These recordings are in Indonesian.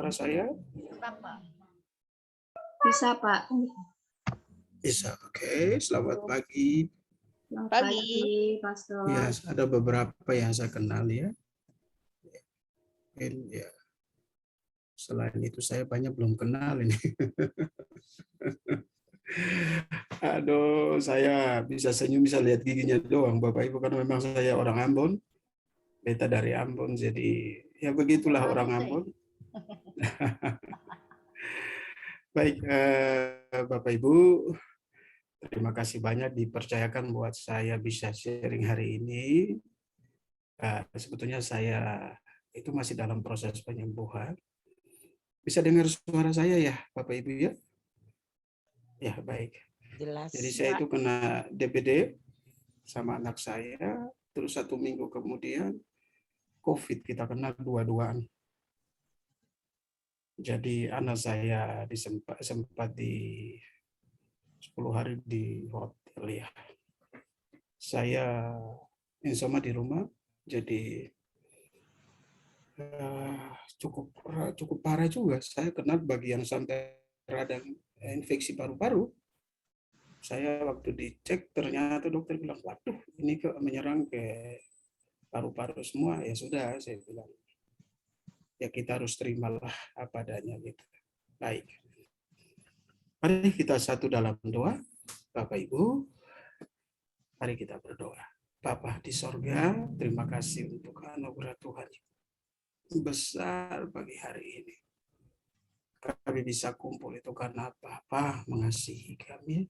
suara saya? Bisa, Pak. Bisa, oke. Selamat pagi. Selamat pagi, Pastor. Ya, ada beberapa yang saya kenal ya. Dan ya, selain itu saya banyak belum kenal ini. Aduh, saya bisa senyum, bisa lihat giginya doang, Bapak Ibu, karena memang saya orang Ambon, beta dari Ambon, jadi ya begitulah orang Ambon. Baik, Bapak Ibu, terima kasih banyak dipercayakan buat saya bisa sharing hari ini. Sebetulnya saya itu masih dalam proses penyembuhan. Bisa dengar suara saya ya, Bapak Ibu ya? Ya, baik. Jelas. Jadi saya itu kena DBD sama anak saya, terus 1 minggu kemudian COVID kita kena dua-duaan. Jadi anak saya sempat di 10 hari di hotel ya. Saya insomnia di rumah, jadi cukup parah juga. Saya kena bagian sampai radang infeksi paru-paru. Saya waktu dicek ternyata dokter bilang, waduh ini menyerang ke paru-paru semua. Ya sudah, saya bilang, ya kita harus terimalah apa adanya gitu. Baik. Mari kita satu dalam doa. Bapak Ibu, mari kita berdoa. Bapa di sorga, terima kasih untuk anugerah Tuhan besar pagi hari ini. Kami bisa kumpul itu karena Bapa mengasihi kami.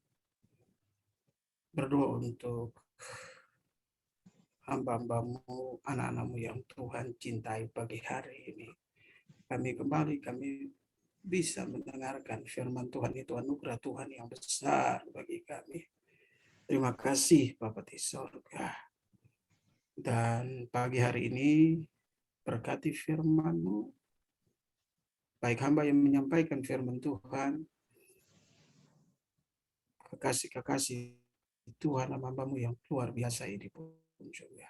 Berdoa untuk hamba-hambamu, anak-anakmu yang Tuhan cintai pagi hari ini. Kami bisa mendengarkan firman Tuhan, itu anugerah Tuhan yang besar bagi kami. Terima kasih Bapa di sorga. Dan pagi hari ini berkati firman-Mu, baik hamba yang menyampaikan firman Tuhan, kekasih-kekasih Tuhan, hamba-Mu yang luar biasa ini pun juga.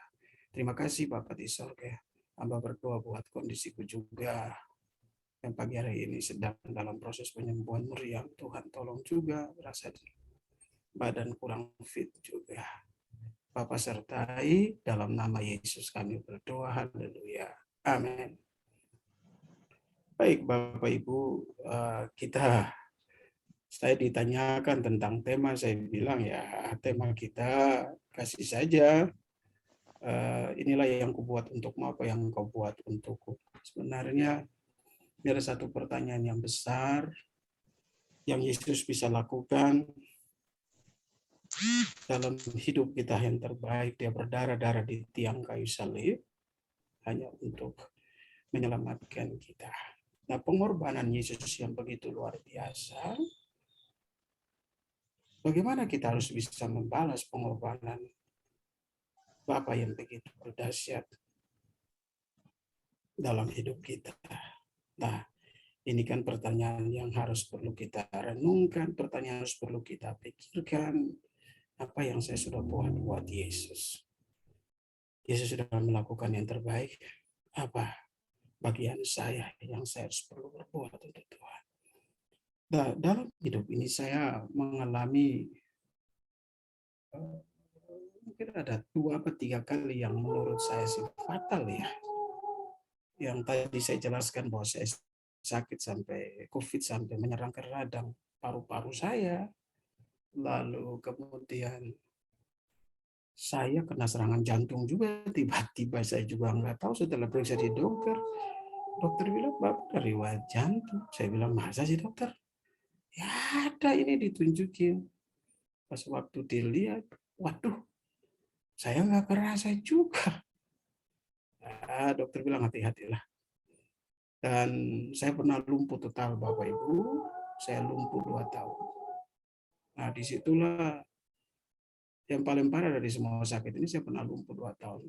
Terima kasih Bapak di sorga. Hamba berdoa buat kondisiku juga yang pagi hari ini sedang dalam proses penyembuhan meriang. Tuhan tolong juga, rasa badan kurang fit juga. Bapak sertai, dalam nama Yesus kami berdoa, haleluya, amin. Baik Bapak Ibu, saya ditanyakan tentang tema, saya bilang ya tema kita kasih saja, inilah yang kubuat untukmu, apa yang kau buat untukku. Sebenarnya ada satu pertanyaan yang besar yang Yesus bisa lakukan dalam hidup kita yang terbaik. Dia berdarah-darah di tiang kayu salib hanya untuk menyelamatkan kita. Nah, pengorbanan Yesus yang begitu luar biasa, bagaimana kita harus bisa membalas pengorbanan Bapa yang begitu berdahsyat dalam hidup kita? Nah, ini kan pertanyaan yang harus perlu kita renungkan, pertanyaan harus perlu kita pikirkan. Apa yang saya sudah buat Yesus? Yesus sudah melakukan yang terbaik. Apa bagian saya yang saya harus perlu berbuat untuk Tuhan? Nah, dalam hidup ini saya mengalami mungkin ada 2 atau 3 kali yang menurut saya sih fatal ya. Yang tadi saya jelaskan bahwa saya sakit sampai COVID sampai menyerang ke radang paru-paru saya. Lalu kemudian saya kena serangan jantung juga, tiba-tiba saya juga nggak tahu, setelah periksa di dokter bilang, Bapak ada riwayat jantung. Saya bilang, masa sih dokter? Ya ada, ini ditunjukin. Pas waktu dilihat, waduh, saya nggak kerasa juga. Nah, dokter bilang hati-hatilah. Dan saya pernah lumpuh total Bapak Ibu, saya lumpuh 2 tahun. Nah disitulah yang paling parah dari semua sakit ini, saya pernah lumpuh 2 tahun.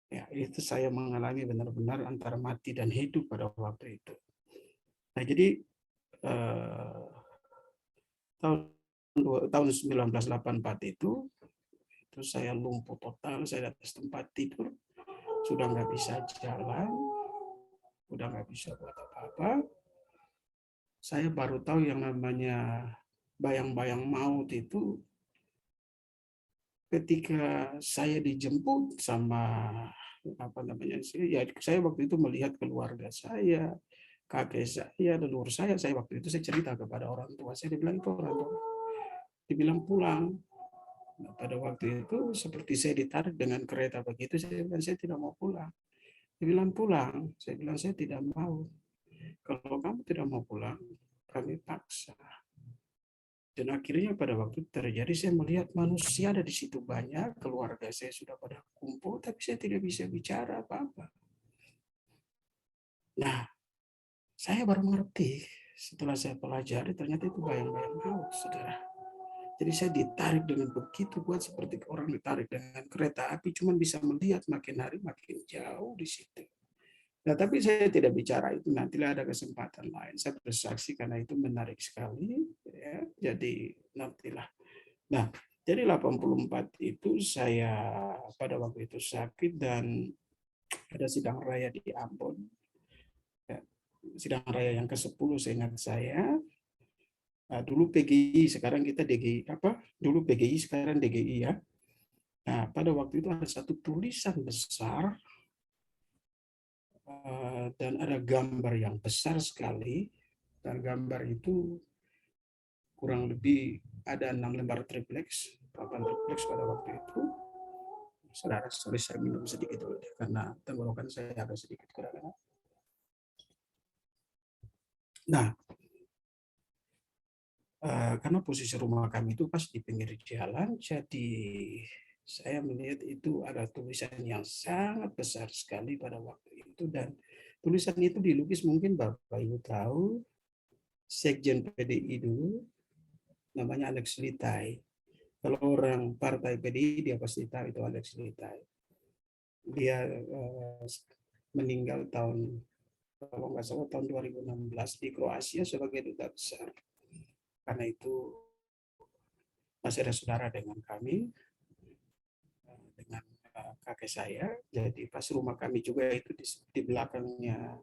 Ya, itu saya mengalami benar-benar antara mati dan hidup pada waktu itu. Nah, jadi tahun 1984 itu saya lumpuh total, saya di atas tempat tidur, sudah nggak bisa jalan, udah nggak bisa buat apa-apa. Saya baru tahu yang namanya bayang-bayang maut itu ketika saya dijemput sama apa namanya sih, ya saya waktu itu melihat keluarga saya, kakek saya, leluhur saya waktu itu saya cerita kepada orang tua saya, dibilang itu orang tua, dibilang pulang. Nah, pada waktu itu seperti saya ditarik dengan kereta begitu, saya bilang saya tidak mau pulang. Dia bilang pulang, saya bilang saya tidak mau. Kalau kamu tidak mau pulang, kami paksa. Dan akhirnya pada waktu itu terjadi, saya melihat manusia ada di situ banyak, keluarga saya sudah pada kumpul, tapi saya tidak bisa bicara apa-apa. Nah, saya baru mengerti setelah saya pelajari, ternyata itu bayang-bayang maut, saudara. Jadi saya ditarik dengan begitu kuat seperti orang ditarik dengan kereta api, cuma bisa melihat makin hari makin jauh di situ. Nah, tapi saya tidak bicara itu, nantilah ada kesempatan lain. Saya bersaksi karena itu menarik sekali. Ya. Jadi nantilah. Nah, jadi 84 itu saya pada waktu itu sakit dan ada sidang raya di Ambon. Ya, sidang raya yang ke-10 seingat saya. Nah, dulu PGI, sekarang kita DGI apa? Dulu PGI, sekarang DGI ya. Nah, pada waktu itu ada satu tulisan besar dan ada gambar yang besar sekali, dan gambar itu kurang lebih ada 6 lembar triplex, papan triplex pada waktu itu. Saudara, sorry saya minum sedikit dulu deh, karena tenggorokan saya agak sedikit kurang. Nah, karena posisi rumah kami itu pas di pinggir jalan, jadi saya melihat itu ada tulisan yang sangat besar sekali pada waktu itu, dan tulisan itu dilukis, mungkin Bapak Ibu tahu, Sekjen PDI dulu, namanya Alex Litai. Kalau orang partai PDI, dia pasti tahu itu Alex Litai. Dia meninggal tahun, kalau nggak salah tahun 2016 di Kroasia sebagai duta besar. Karena itu masih ada saudara dengan kami, dengan kakek saya. Jadi pas rumah kami juga itu di belakangnya,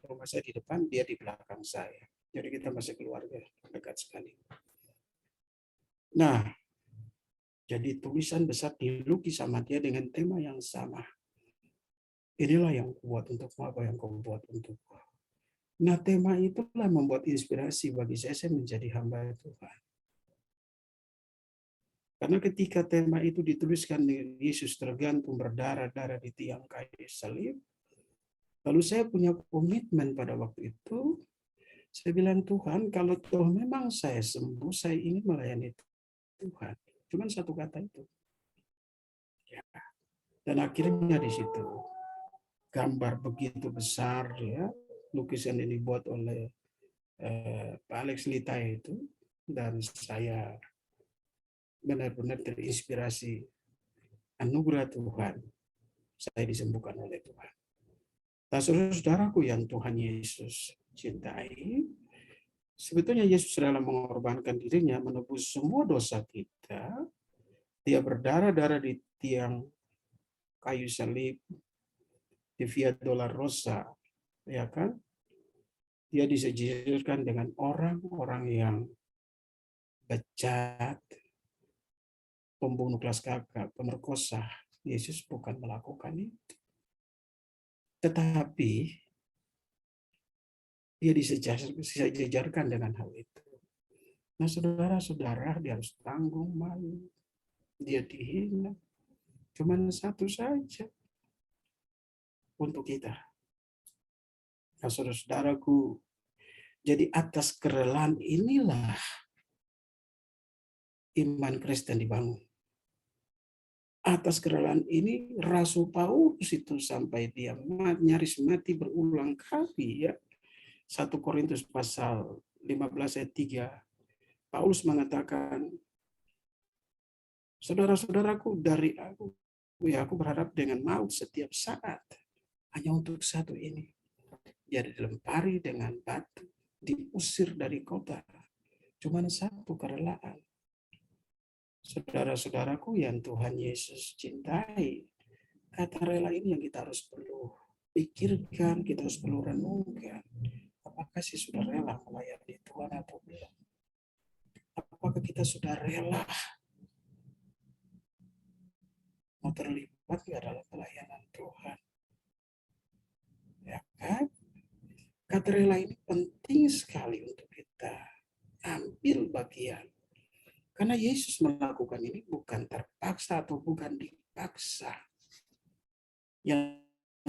rumah saya di depan, dia di belakang saya. Jadi kita masih keluarga dekat sekali. Nah, jadi tulisan besar dilukis sama dia dengan tema yang sama. Inilah yang kuat untuk apa yang kau buat untuk. Nah, tema itulah membuat inspirasi bagi saya menjadi hamba Tuhan. Karena ketika tema itu dituliskan, Yesus tergantung berdarah-darah di tiang kayu salib, lalu saya punya komitmen pada waktu itu, saya bilang, Tuhan, kalau toh memang saya sembuh, saya ingin melayani Tuhan. Cuman satu kata itu. Ya. Dan akhirnya di situ, gambar begitu besar, ya, lukisan ini dibuat oleh Pak Alex Lita itu, dan saya benar-benar terinspirasi anugerah Tuhan. Saya disembuhkan oleh Tuhan. Nah, saudara-saudaraku yang Tuhan Yesus cintai, sebetulnya Yesus rela mengorbankan dirinya menebus semua dosa kita. Dia berdarah-darah di tiang kayu salib, di Via Dolorosa, ya kan? Dia disejajarkan dengan orang-orang yang bejat, pembunuh kelas kakap, pemerkosa. Yesus bukan melakukan itu. Tetapi dia disejajarkan dengan hal itu. Nah, saudara-saudara, dia harus tanggung malu. Dia dihina. Cuman satu saja untuk kita. Nah, saudara-saudaraku, jadi atas kerelaan inilah iman Kristen dibangun. Atas kerelaan ini Rasul Paulus itu sampai dia nyaris mati berulang kali, ya. 1 Korintus pasal 15 ayat 3. Paulus mengatakan, saudara-saudaraku, dari aku berharap dengan maut setiap saat, hanya untuk satu ini. Dia dilempari dengan batu, diusir dari kota. Cuma satu kerelaan. Saudara-saudaraku yang Tuhan Yesus cintai, kata rela ini yang kita harus perlu pikirkan, kita harus perlu renungkan. Apakah sih sudah rela melayani Tuhan atau belum? Apakah kita sudah rela mau terlibat dalam pelayanan Tuhan? Ya kan? Kata rela ini penting sekali untuk kita ambil bagian. Karena Yesus melakukan ini bukan terpaksa atau bukan dipaksa. Yang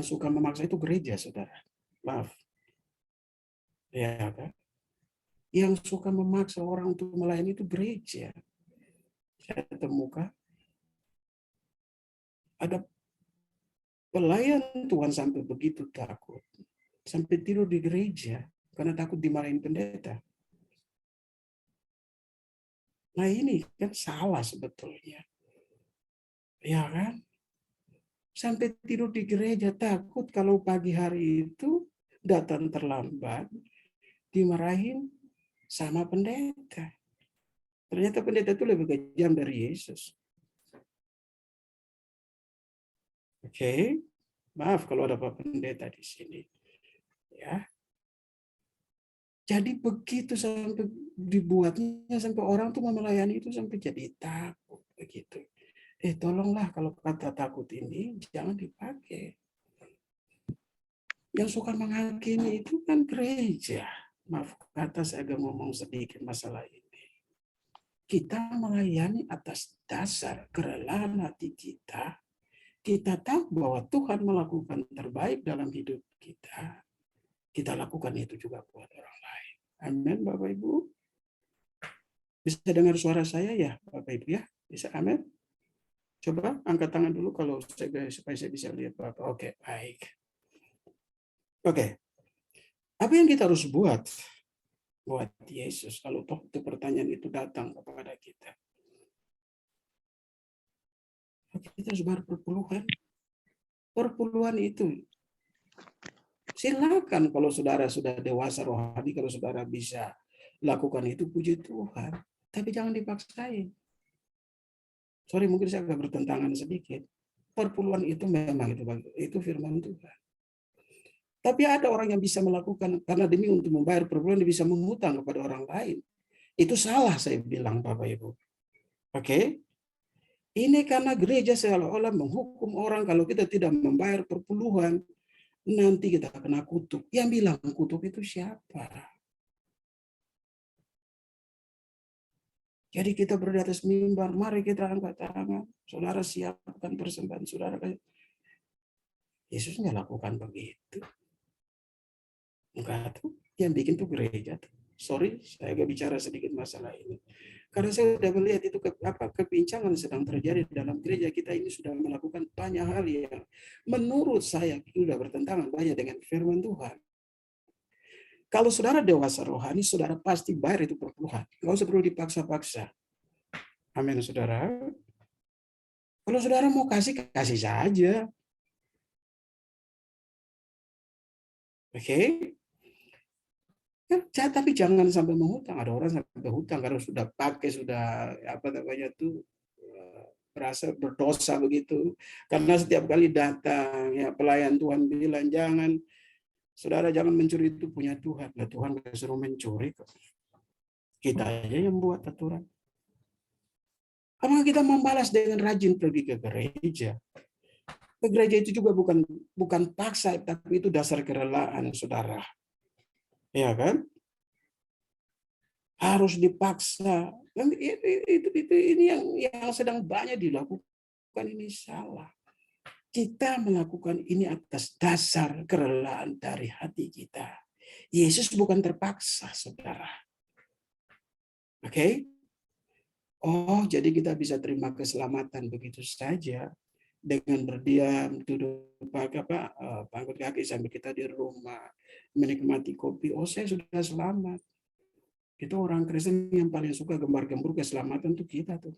suka memaksa itu gereja, saudara. Maaf. Ya kan? Yang suka memaksa orang untuk melayani itu gereja. Saya temukan ada pelayan Tuhan sampai begitu takut. Sampai tidur di gereja karena takut dimarahin pendeta. Nah ini kan salah sebetulnya. Ya kan? Sampai tidur di gereja takut kalau pagi hari itu datang terlambat, dimarahin sama pendeta. Ternyata pendeta itu lebih kejam dari Yesus. Oke, maaf kalau ada Pak Pendeta di sini. Ya, jadi begitu sampai dibuatnya sampai orang tuh melayani itu sampai jadi takut begitu. Tolonglah kalau kata takut ini jangan dipakai. Yang suka menghakimi itu kan gereja. Maaf kata saya agak ngomong sedikit masalah ini. Kita melayani atas dasar kerelaan hati kita. Kita tahu bahwa Tuhan melakukan terbaik dalam hidup kita. Kita lakukan itu juga buat orang lain. Amin, Bapak Ibu. Bisa dengar suara saya ya, Bapak Ibu ya? Bisa amin? Coba angkat tangan dulu kalau supaya saya bisa lihat Bapak. Oke, baik. Oke. Apa yang kita harus buat Yesus kalau toh itu pertanyaan itu datang kepada kita? Kita harus bayar perpuluhan. Perpuluhan itu silakan kalau saudara sudah dewasa rohani, kalau saudara bisa lakukan itu, puji Tuhan. Tapi jangan dipaksain. Sorry, mungkin saya agak bertentangan sedikit. Perpuluhan itu memang itu firman Tuhan. Tapi ada orang yang bisa melakukan karena demi untuk membayar perpuluhan dia bisa menghutang kepada orang lain. Itu salah saya bilang Bapak Ibu. Oke? Ini karena gereja seolah-olah menghukum orang kalau kita tidak membayar perpuluhan, nanti kita kena kutuk. Yang bilang kutuk itu siapa? Jadi kita berada di atas mimbar, mari kita angkat tangan. Saudara siapkan persembahan saudara. Yesus nggak lakukan begitu. Enggak tuh, yang bikin tuh gereja tuh. Sorry, saya agak bicara sedikit masalah ini. Karena saya sudah melihat itu kepincangan sedang terjadi dalam gereja kita ini sudah melakukan banyak hal yang menurut saya sudah bertentangan banyak dengan firman Tuhan. Kalau saudara dewasa rohani, saudara pasti bayar itu perpuluhan. Nggak usah perlu dipaksa-paksa. Amin, saudara. Kalau saudara mau kasih, kasih saja. Oke? Ya, tapi jangan sampai menghutang. Ada orang sampai hutang karena sudah pakai, sudah apa namanya tuh merasa berdosa begitu. Karena setiap kali datang ya pelayan Tuhan bilang jangan saudara jangan mencuri, itu punya Tuhan. Nah, Tuhan nggak suruh mencuri kok. Kita aja yang buat aturan. Apakah kita membalas dengan rajin pergi ke gereja? Ke gereja itu juga bukan paksa, tapi itu dasar kerelaan, saudara. Ya kan? Harus dipaksa. Dan ini yang sedang banyak dilakukan, ini salah. Kita melakukan ini atas dasar kerelaan dari hati kita. Yesus bukan terpaksa, saudara. Oke? Oh, jadi kita bisa terima keselamatan begitu saja dengan berdiam, duduk pangkut kaki sambil kita di rumah menikmati kopi. Oh, saya sudah selamat. Itu orang Kristen yang paling suka gembar-gembur keselamatan tuh kita tuh.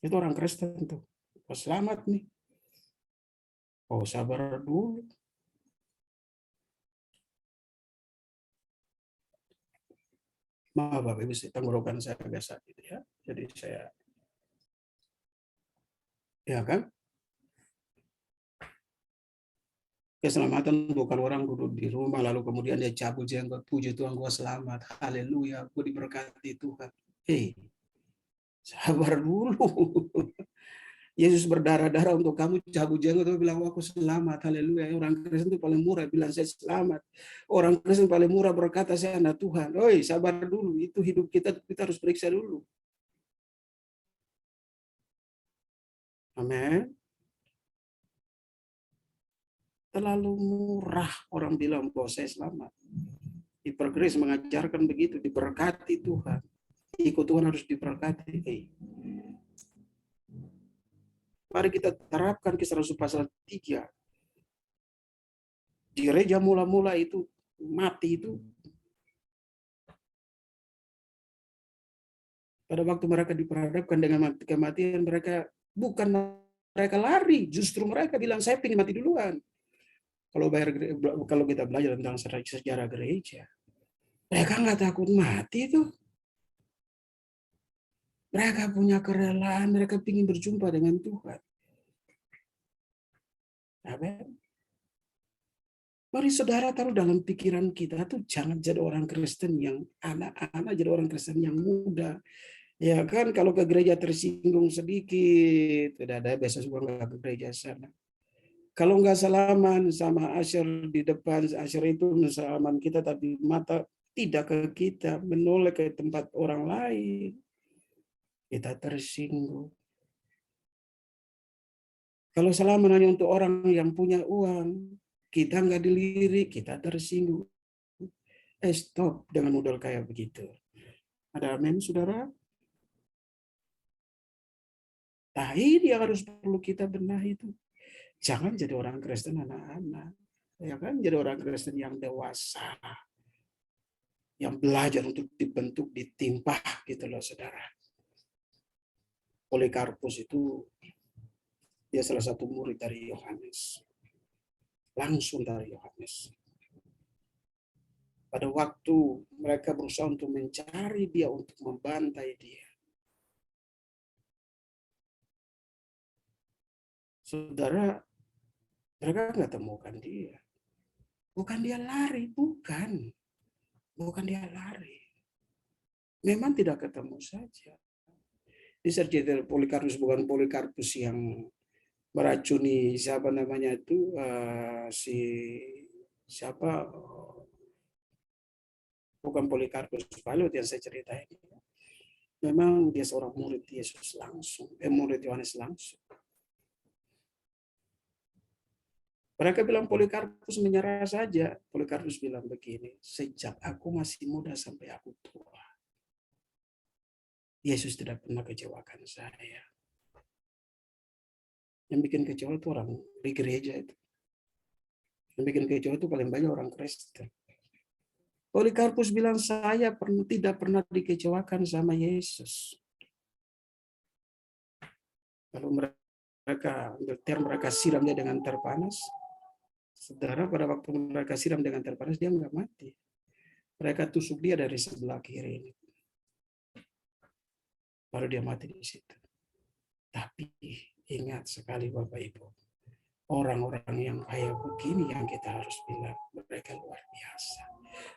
Itu orang Kristen tuh. Oh, selamat nih. Oh, sabar dulu. Maaf Bapak Ibu, tenggorokan saya agak sakit ya. Jadi saya, ya kan? Keselamatan bukan orang duduk di rumah lalu kemudian dia cabut jenggot, puji Tuhan gua selamat, haleluya, gua diberkati Tuhan. Hei, sabar dulu. Yesus berdarah-darah untuk kamu, cabut jenggot, dia bilang aku selamat, haleluya. Orang Kristen itu paling murah bilang saya selamat. Orang Kristen paling murah berkata saya anak Tuhan. Oi, sabar dulu, itu hidup kita harus periksa dulu. Amin. Terlalu murah orang bilang bahwa saya selamat. Hipergrace mengajarkan begitu, diberkati Tuhan. Ikut Tuhan harus diberkati. Mari kita terapkan Kisah Rasul pasal 3. Di gereja mula-mula itu, mati itu, pada waktu mereka diperhadapkan dengan kematian, mereka bukan mereka lari, justru mereka bilang saya ingin mati duluan. Kalau kita belajar tentang sejarah gereja, mereka nggak takut mati itu. Mereka punya kerelaan, mereka ingin berjumpa dengan Tuhan. Amin. Mari saudara taruh dalam pikiran kita tuh jangan jadi orang Kristen yang anak-anak, jadi orang Kristen yang muda. Ya kan, kalau ke gereja tersinggung sedikit, tidak ada besok gua nggak ke gereja sana. Kalau nggak salaman sama Asher di depan, Asher itu salaman kita tapi mata tidak ke kita, menoleh ke tempat orang lain. Kita tersinggung. Kalau salaman hanya untuk orang yang punya uang, kita nggak dilirik, kita tersinggung. Stop dengan model kayak begitu. Ada amin, saudara? Nah, ini yang harus perlu kita benahi itu. Jangan jadi orang Kristen anak-anak. Ya kan, jadi orang Kristen yang dewasa. Yang belajar untuk dibentuk, ditimpa gitu loh, saudara. Polikarpus itu dia salah satu murid dari Yohanes. Langsung dari Yohanes. Pada waktu mereka berusaha untuk mencari dia, untuk membantai dia. Saudara, mereka nggak temukan dia. Bukan dia lari, bukan. Bukan dia lari. Memang tidak ketemu saja. Disertai Polikarpus bukan Polikarpus yang meracuni siapa namanya itu siapa bukan Polikarpus Palut yang saya ceritain. Memang dia seorang murid Yesus langsung, murid Yohanes langsung. Mereka bilang Polikarpus menyerah saja. Polikarpus bilang begini, sejak aku masih muda sampai aku tua, Yesus tidak pernah kecewakan saya. Yang bikin kecewa itu orang di gereja itu. Yang bikin kecewa itu paling banyak orang Kristen. Polikarpus bilang saya tidak pernah dikecewakan sama Yesus. Lalu mereka siramnya dengan terpanas. Saudara, pada waktu mereka siram dengan terpanas, dia nggak mati. Mereka tusuk dia dari sebelah kiri ini. Baru dia mati di situ. Tapi ingat sekali Bapak Ibu, orang-orang yang kayak begini yang kita harus bilang mereka luar biasa.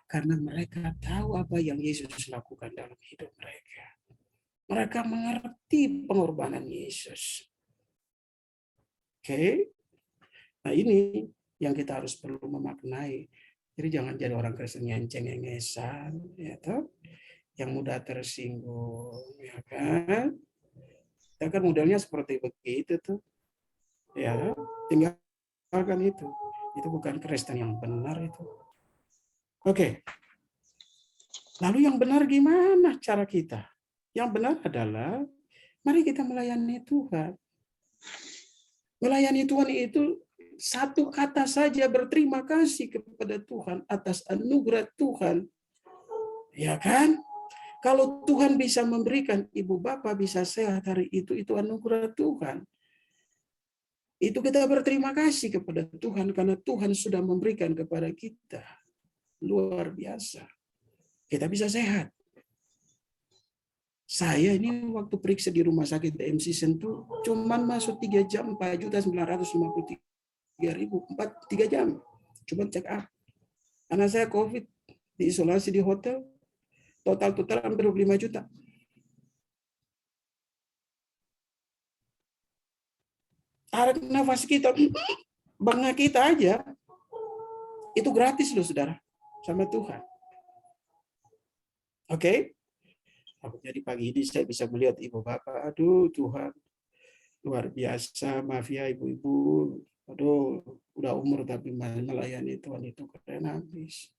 Karena mereka tahu apa yang Yesus lakukan dalam hidup mereka. Mereka mengerti pengorbanan Yesus. Oke? Nah ini yang kita harus perlu memaknai. Jadi jangan jadi orang Kristen yang cengeng-cengengesan, ya toh? Yang mudah tersinggung, ya kan? Ya kan modelnya seperti begitu tuh. Ya, tinggalkan itu. Itu bukan Kristen yang benar itu. Oke. Lalu yang benar gimana cara kita? Yang benar adalah mari kita melayani Tuhan. Melayani Tuhan itu satu kata saja, berterima kasih kepada Tuhan atas anugerah Tuhan. Ya kan? Kalau Tuhan bisa memberikan, ibu bapak bisa sehat hari itu anugerah Tuhan. Itu kita berterima kasih kepada Tuhan karena Tuhan sudah memberikan kepada kita. Luar biasa. Kita bisa sehat. Saya ini waktu periksa di rumah sakit DMC Sentul cuman masuk 3 jam 4.953. 3.000, 3 jam. Cuma check up. Anak saya COVID, diisolasi di hotel, total hampir 5 juta. Tarik nafas kita, bangga kita aja, itu gratis loh saudara, sama Tuhan. Oke? Jadi pagi ini saya bisa melihat ibu bapak, aduh Tuhan, luar biasa, maaf ya ibu-ibu, aduh udah umur tapi melayani Tuhan itu keren habis.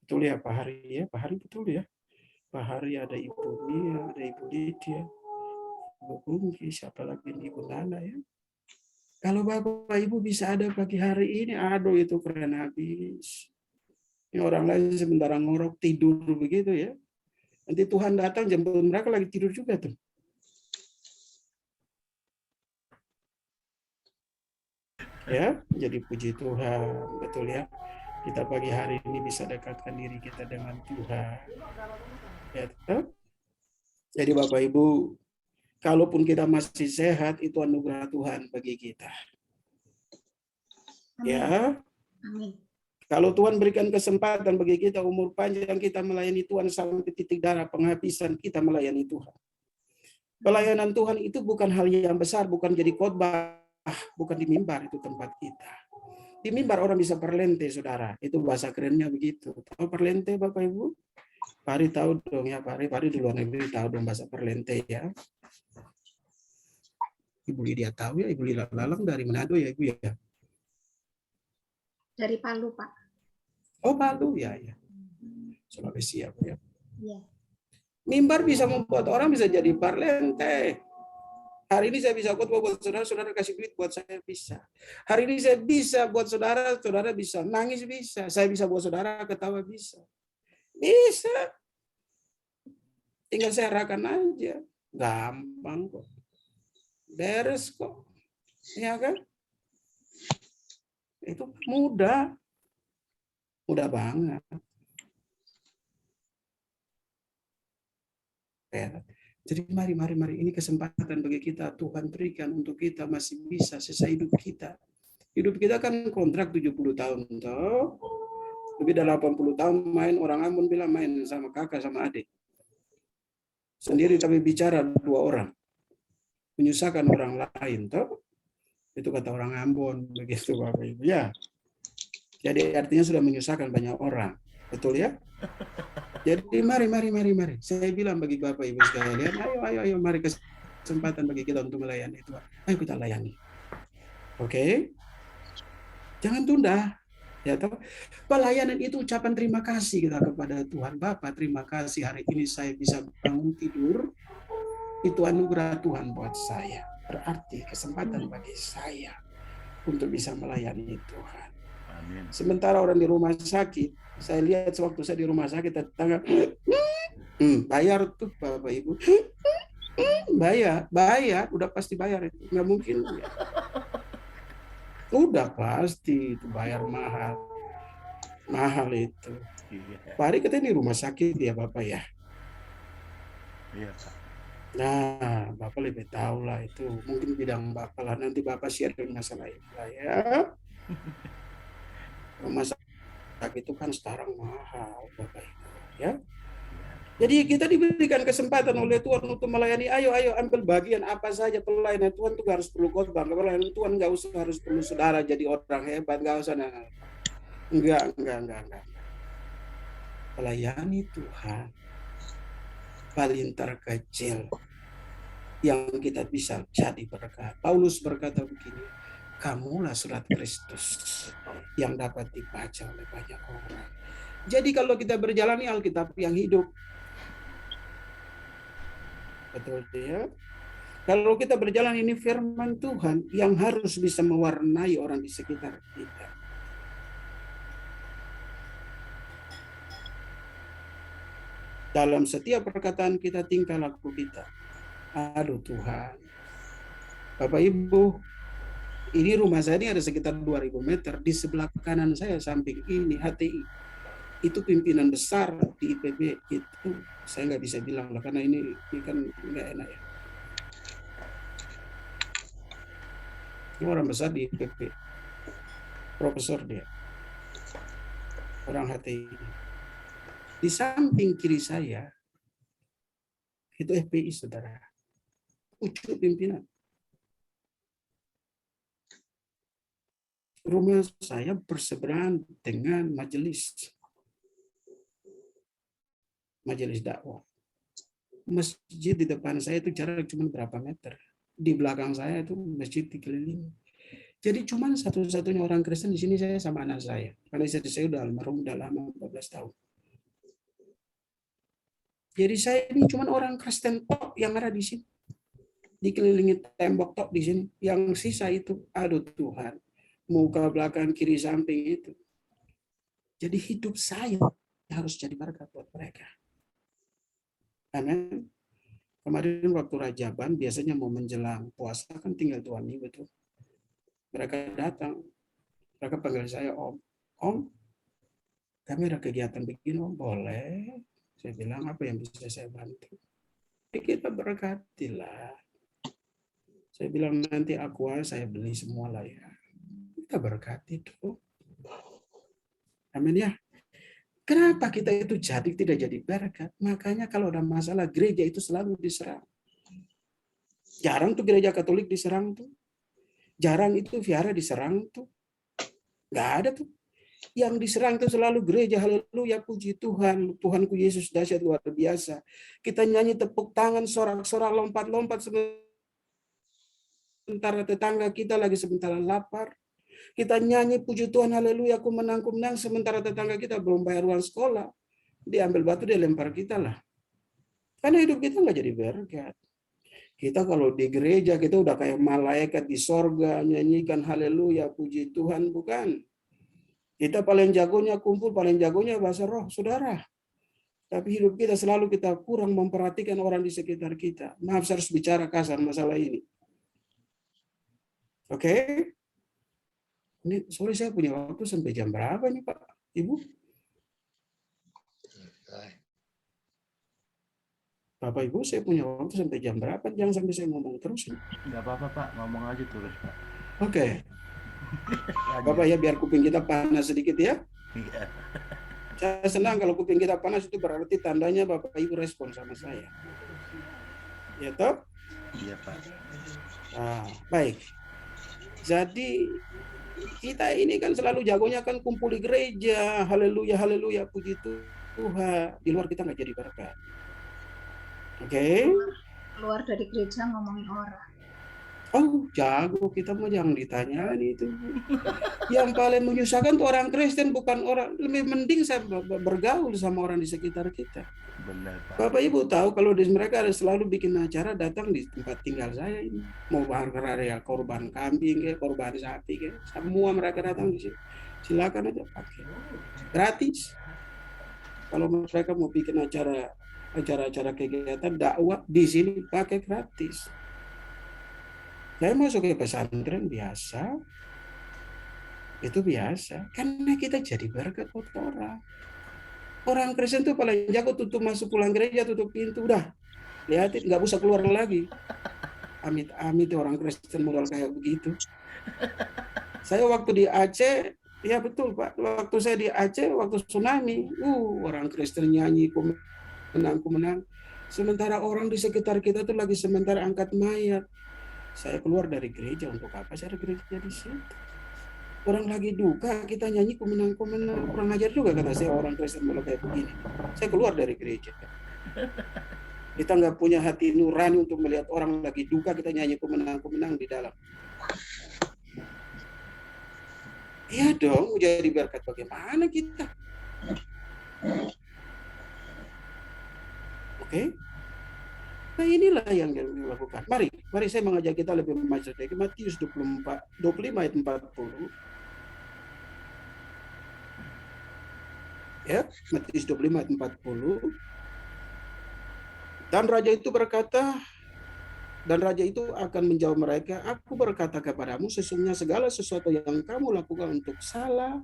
Betul ya Pak Hari ya, Pak Hari betul ya. Pak Hari ada Ibu Mia, ada Ibu Lydia, Ibu Bungki, siapa lagi Ibu Nana ya. Kalau Bapak Ibu bisa ada pagi hari ini, aduh itu keren habis. Ini orang lain sementara ngorok tidur begitu ya. Nanti Tuhan datang jemput mereka lagi tidur juga tuh. Ya, jadi puji Tuhan, betul ya. Kita pagi hari ini bisa dekatkan diri kita dengan Tuhan. Ya, betul? Jadi Bapak Ibu, kalaupun kita masih sehat, itu anugerah Tuhan bagi kita. Amin. Ya. Amin. Kalau Tuhan berikan kesempatan bagi kita umur panjang, kita melayani Tuhan sampai titik darah penghabisan, kita melayani Tuhan. Pelayanan Tuhan itu bukan hal yang besar, bukan jadi khotbah, bukan di mimbar itu tempat kita. Di mimbar orang bisa perlente, saudara. Itu bahasa kerennya begitu. Tahu perlente, Bapak Ibu? Pari tahu dong ya, Pari di luar negeri tahu dong bahasa perlente ya. Ibu Lydia tahu ya, Ibu Lila Lalang dari Manado ya, Ibu ya. Dari Palu, Pak. Oh, Palu ya, ya. Sulawesi ya, Bu ya. Iya. Mimbar bisa membuat orang bisa jadi parlente. Hari ini saya bisa khotbah buat saudara, saudara kasih duit buat saya bisa. Hari ini saya bisa buat saudara, saudara bisa nangis bisa. Saya bisa buat saudara ketawa bisa. Bisa. Tinggal saya arahkan aja. Gampang kok. Beres kok. Ya kan? Itu mudah. Mudah banget. Ya. Jadi mari ini kesempatan bagi kita Tuhan berikan untuk kita masih bisa sisa hidup kita. Hidup kita kan kontrak 70 tahun toh. Lebih dari 80 tahun main, orang Ambon bilang main sama kakak sama adik. Sendiri tapi bicara 2 orang. Menyusahkan orang lain toh. Itu kata orang Ambon begitu Bapak Ibu ya. Jadi artinya sudah menyusahkan banyak orang. Betul ya? Jadi mari. Saya bilang bagi Bapak Ibu sekalian, ayo mari kesempatan bagi kita untuk melayani Tuhan. Ayo kita layani. Oke? Jangan tunda. Ya toh? Pelayanan itu ucapan terima kasih kita kepada Tuhan. Bapa, terima kasih hari ini saya bisa bangun tidur. Itu anugerah Tuhan buat saya. Berarti kesempatan bagi saya untuk bisa melayani Tuhan. Amin. Sementara orang di rumah sakit, saya lihat sewaktu saya di rumah sakit, tetangga bayar tuh Bapak Ibu. Bayar, udah pasti bayar itu. Nggak mungkin. Ya. Udah pasti itu bayar mahal itu. Pak Ari katanya di rumah sakit ya Bapak ya. Iya Pak. Nah, Bapak lebih tahu lah itu. Mungkin bidang Bapak lah. Nanti Bapak sharing masalah itu lah ya. Rumah sakit itu kan sekarang mahal Bapak Ibu ya. Jadi kita diberikan kesempatan oleh Tuhan untuk melayani. Ayo ambil bagian apa saja pelayanan Tuhan itu harus perlu khotbah. Pelayanan Tuhan nggak usah harus perlu saudara jadi orang hebat, nggak usah. Enggak. Melayani Tuhan paling terkecil yang kita bisa jadi berkat. Paulus berkata begini, kamulah surat Kristus yang dapat dibaca oleh banyak orang. Jadi kalau kita berjalan Alkitab yang hidup, betul ya. Kalau kita berjalan ini firman Tuhan yang harus bisa mewarnai orang di sekitar kita. Dalam setiap perkataan kita, tingkah laku kita. Aduh Tuhan. Bapak Ibu, ini rumah saya ini ada sekitar 2.000 meter. Di sebelah kanan saya samping ini HTI. Itu pimpinan besar di IPB itu. Saya nggak bisa bilang lah karena ini kan nggak enak ya. Orang besar di IPB, profesor dia, orang HTI. Di samping kiri saya itu FPI, saudara, ucuk pimpinan. Rumah saya berseberangan dengan majelis dakwah. Masjid di depan saya itu jarak cuma berapa meter. Di belakang saya itu masjid dikelilingi. Jadi cuma satu-satunya orang Kristen di sini saya sama anak saya. Karena istri saya udah almarhum, udah lama 14 tahun. Jadi saya ini cuma orang Kristen tok yang ada di sini. Dikelilingi tembok tok di sini. Yang sisa itu, aduh Tuhan, muka belakang kiri samping itu. Jadi hidup saya harus jadi berkat buat mereka. Amin. Kemarin waktu Rajaban biasanya mau menjelang puasa kan tinggal 2 minggu tuh. Mereka datang, mereka panggil saya Om, kami ada kegiatan begini, Om, boleh? Saya bilang apa yang bisa saya bantu? Kita berkatilah. Saya bilang nanti aqua saya beli semua lah ya. Kita berkati tuh. Amin ya. Kenapa kita itu tidak jadi berkat? Makanya kalau ada masalah gereja itu selalu diserang. Jarang tuh gereja Katolik diserang tuh. Jarang itu vihara diserang tuh. Nggak ada tuh. Yang diserang itu selalu gereja. Haleluya, puji Tuhan. Tuhanku Yesus dahsyat luar biasa. Kita nyanyi tepuk tangan, sorak-sorak, lompat-lompat sementara tetangga kita lagi sementara lapar. Kita nyanyi puji Tuhan, haleluya, aku menang, sementara tetangga kita belum bayar uang sekolah. Dia ambil batu, dia lempar kita lah. Karena hidup kita nggak jadi berkat. Kita kalau di gereja, kita udah kayak malaikat di sorga, nyanyikan haleluya, puji Tuhan, bukan? Kita paling jagonya kumpul, paling jagonya bahasa roh, saudara. Tapi hidup kita selalu kita kurang memperhatikan orang di sekitar kita. Maaf, saya harus bicara kasar masalah ini. Oke? Ini sorry, saya punya waktu sampai jam berapa nih Pak, Ibu? Bapak Ibu, saya punya waktu sampai jam berapa? Jangan sampai saya ngomong terus. Nggak apa-apa Pak, ngomong aja terus Pak. Oke. Bapak ya, biar kuping kita panas sedikit ya. Iya. Saya senang kalau kuping kita panas, itu berarti tandanya Bapak Ibu respon sama saya. Ya toh? Iya Pak. Baik. Jadi kita ini kan selalu jagonya kan kumpul di gereja, haleluya, haleluya, puji Tuhan. Di luar kita nggak jadi berkat. Oke. Keluar dari gereja ngomongin orang. Oh, jago, kita mah jangan ditanyain itu. Yang paling menyusahkan tuh orang Kristen, bukan orang. Lebih mending saya bergaul sama orang di sekitar kita. Benar Pak. Bapak Ibu tahu kalau di mereka ada selalu bikin acara datang di tempat tinggal saya ini. Mau bahkan ya korban kambing, korban sapi, semua mereka datang di sini. Silakan aja pakai. Gratis. Kalau mereka mau bikin acara kegiatan dakwah di sini pakai gratis. Saya masuk ke pesantren biasa, itu biasa, karena kita jadi berkat buat orang. Orang Kristen tuh paling jago tutup masuk pulang gereja, tutup pintu, udah, lihatin, nggak usah keluar lagi. Amit-amit orang Kristen modal kayak begitu. Saya waktu di Aceh, ya betul Pak, waktu saya di Aceh, waktu tsunami, orang Kristen nyanyi, menang. Sementara orang di sekitar kita tuh lagi sementara angkat mayat. Saya keluar dari gereja, untuk apa saya ada gereja di situ? Orang lagi duka, kita nyanyi kumenang. Kurang ajar juga kata saya, orang Kristen malah kayak begini. Saya keluar dari gereja. Kita nggak punya hati nurani untuk melihat orang lagi duka, kita nyanyi kumenang di dalam. Iya dong, jadi berkat bagaimana kita? Oke? Nah inilah yang dilakukan. Mari saya mengajak kita lebih maju lagi. Matius 25 ayat 40. Ya, Matius 25 ayat 40. Dan raja itu akan menjawab mereka, aku berkata kepadamu, sesungguhnya segala sesuatu yang kamu lakukan untuk salah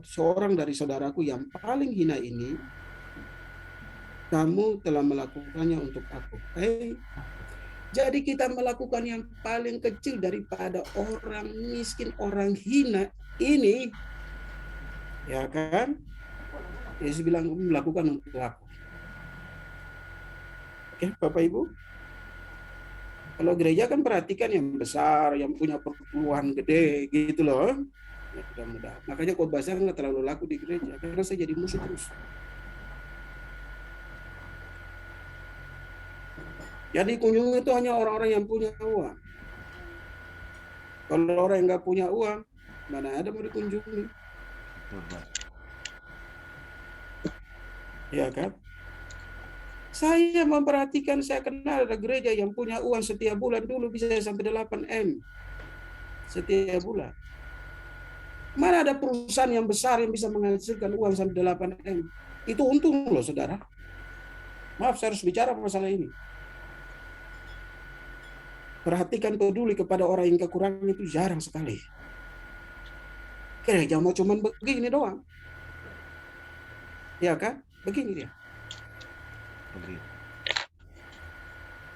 seorang dari saudaraku yang paling hina ini, kamu telah melakukannya untuk aku. Jadi kita melakukan yang paling kecil daripada orang miskin, orang hina ini, ya kan? Yesus bilang melakukan untuk aku. Oke, Bapak Ibu. Kalau gereja kan perhatikan yang besar, yang punya perpuluhan gede, gitu loh. Ya, mudah-mudahan. Makanya khotbah saya nggak terlalu laku di gereja, karena saya jadi musuh terus. Jadi kunjungan itu hanya orang-orang yang punya uang. Kalau orang yang nggak punya uang, mana ada mau dikunjungi? Betul, Pak. Ya kan? Saya memperhatikan, saya kenal ada gereja yang punya uang setiap bulan dulu bisa sampai 8 M setiap bulan. Mana ada perusahaan yang besar yang bisa menghasilkan uang sampai 8 M? Itu untung loh, saudara. Maaf, saya harus bicara masalah ini. Perhatikan, peduli kepada orang yang kekurangan itu jarang sekali. Gereja mau cuman begini doang. Ya kan? Begini dia. Begitu.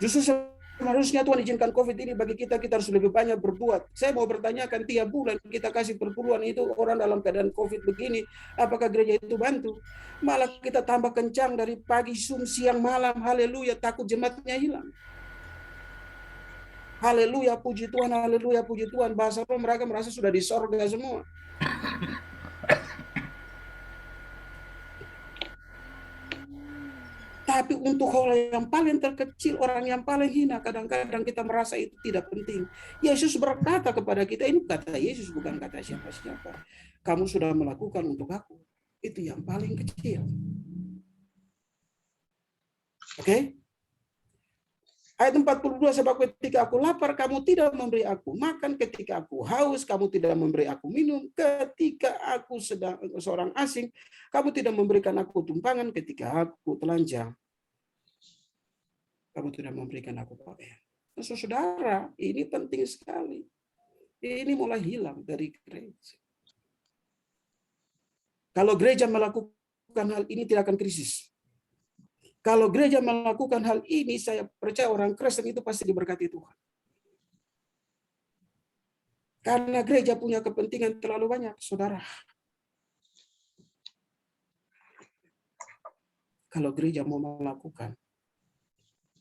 Justru seharusnya Tuhan izinkan COVID ini bagi kita harus lebih banyak berbuat. Saya mau bertanyakan, tiap bulan kita kasih perpuluhan itu orang dalam keadaan COVID begini, apakah gereja itu bantu? Malah kita tambah kencang dari pagi, siang, malam, haleluya, takut jemaatnya hilang. Haleluya, puji Tuhan, haleluya, puji Tuhan. Bahasa apa, mereka merasa sudah di sorga semua. Tapi untuk orang yang paling terkecil, orang yang paling hina, kadang-kadang kita merasa itu tidak penting. Yesus berkata kepada kita, ini kata Yesus, bukan kata siapa-siapa. Kamu sudah melakukan untuk aku. Itu yang paling kecil. Oke? Ayat 42, sebab ketika aku lapar, kamu tidak memberi aku makan. Ketika aku haus, kamu tidak memberi aku minum. Ketika aku sedang seorang asing, kamu tidak memberikan aku tumpangan. Ketika aku telanjang, kamu tidak memberikan aku pakaian. Nah, saudara, ini penting sekali. Ini mulai hilang dari gereja. Kalau gereja melakukan hal ini, tidak akan krisis. Kalau gereja melakukan hal ini, saya percaya orang Kristen itu pasti diberkati Tuhan. Karena gereja punya kepentingan terlalu banyak, saudara. Kalau gereja mau melakukan,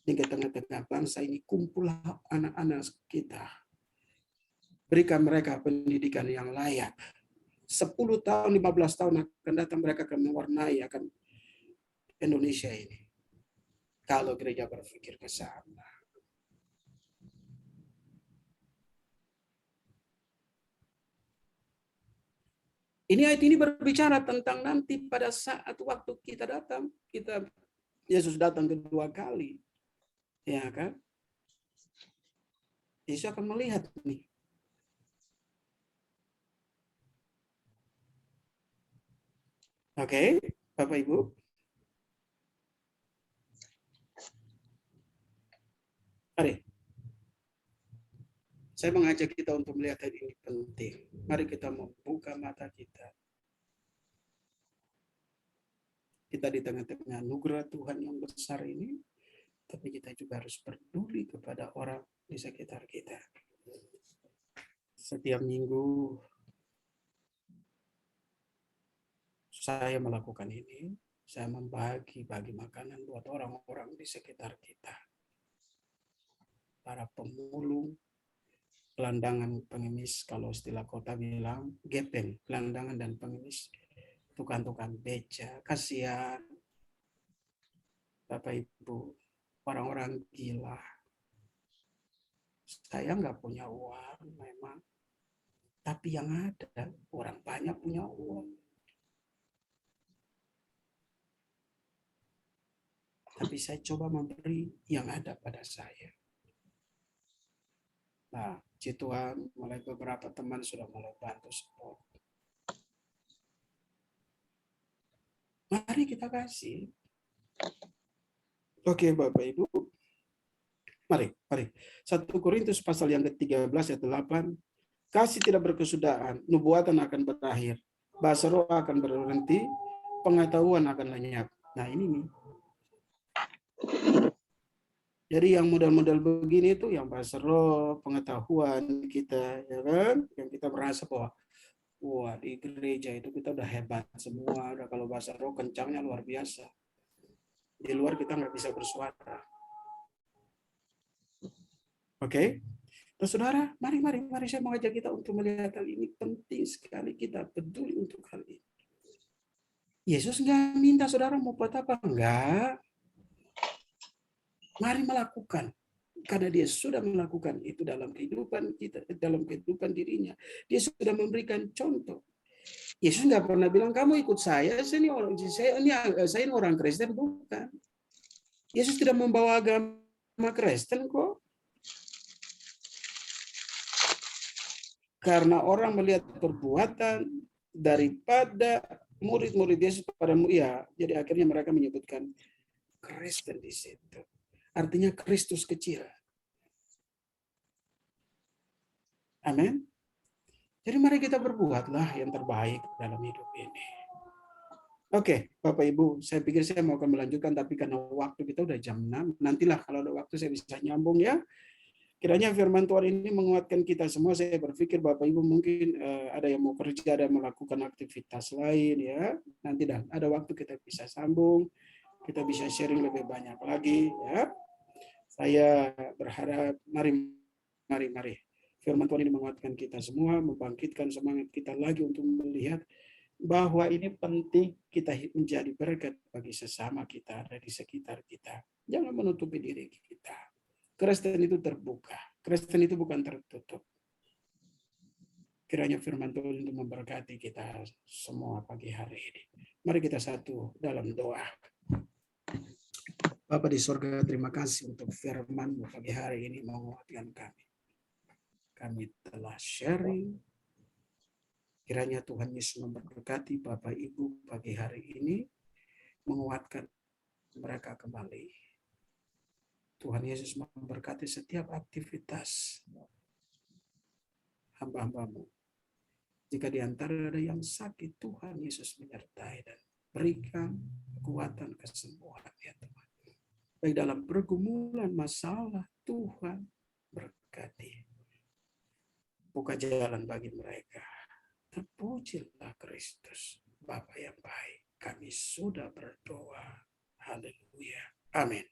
di tengah-tengah bangsa ini, kumpullah anak-anak kita. Berikan mereka pendidikan yang layak. 10 tahun, 15 tahun akan datang, mereka akan mewarnai akan Indonesia ini. Kalau gereja berpikir ke sana. Ini ayat ini berbicara tentang nanti pada saat waktu kita datang, Yesus datang kedua kali. Ya kan? Yesus akan melihat nih. Oke, Bapak Ibu. Mari. Saya mengajak kita untuk melihat hal ini penting. Mari kita membuka mata kita. Kita di tengah-tengah anugerah Tuhan yang besar ini, tapi kita juga harus peduli kepada orang di sekitar kita. Setiap minggu saya melakukan ini, saya membagi-bagi makanan buat orang-orang di sekitar kita. Para pemulung, gelandangan, pengemis, kalau istilah kota bilang gepeng, gelandangan dan pengemis, tukang-tukang beca, kasihan Bapak Ibu, orang-orang gila. Saya nggak punya uang memang, tapi yang ada orang banyak punya uang. Tapi saya coba memberi yang ada pada saya. Nah, puji Tuhan, mulai beberapa teman sudah mulai bantu support. Mari kita kasih. Oke, Bapak Ibu. Mari. 1 Korintus pasal yang ke-13 ayat 8. Kasih tidak berkesudahan, nubuatan akan berakhir, bahasa roh akan berhenti, pengetahuan akan lenyap. Nah, ini nih. Jadi yang modal-modal begini itu yang bahasa roh, pengetahuan kita, ya kan? Yang kita merasa bahwa wah di gereja itu kita udah hebat semua, udah kalau bahasa roh kencangnya luar biasa. Di luar kita nggak bisa bersuara. Oke? Nah, saudara, mari saya mengajak kita untuk melihat hal ini. Penting sekali kita peduli untuk hal ini. Yesus nggak minta saudara mau buat apa, enggak. Mari melakukan. Karena dia sudah melakukan itu dalam kehidupan kita, dalam kehidupan dirinya. Dia sudah memberikan contoh. Yesus nggak pernah bilang, kamu ikut saya ini orang Kristen, bukan. Yesus tidak membawa agama Kristen kok. Karena orang melihat perbuatan daripada murid-murid Yesus pada ya, jadi akhirnya mereka menyebutkan Kristen di situ. Artinya Kristus kecil. Amin. Jadi mari kita berbuatlah yang terbaik dalam hidup ini. Oke, Bapak Ibu, saya pikir saya mau akan melanjutkan, tapi karena waktu kita udah jam 6, nantilah kalau ada waktu saya bisa nyambung ya. Kiranya firman Tuhan ini menguatkan kita semua. Saya berpikir Bapak Ibu mungkin ada yang mau kerja, ada yang melakukan aktivitas lain ya. Nanti dah ada waktu kita bisa sambung, kita bisa sharing lebih banyak lagi ya. Saya berharap mari. Firman Tuhan ini menguatkan kita semua, membangkitkan semangat kita lagi untuk melihat bahwa ini penting kita menjadi berkat bagi sesama kita, ada di sekitar kita. Jangan menutupi diri kita. Kristen itu terbuka. Kristen itu bukan tertutup. Kiranya firman Tuhan itu memberkati kita semua pagi hari ini. Mari kita satu dalam doa. Bapa di surga, terima kasih untuk firman-Mu pagi hari ini menguatkan kami. Kami telah sharing. Kiranya Tuhan Yesus memberkati Bapak Ibu pagi hari ini, menguatkan mereka kembali. Tuhan Yesus memberkati setiap aktivitas hamba-hamba-Mu. Jika di antara ada yang sakit, Tuhan Yesus menyertai dan berikan kekuatan kesembuhan ya Tuhan. Baik dalam pergumulan masalah, Tuhan berkati. Buka jalan bagi mereka. Terpujilah Kristus, Bapa yang baik. Kami sudah berdoa. Haleluya. Amin.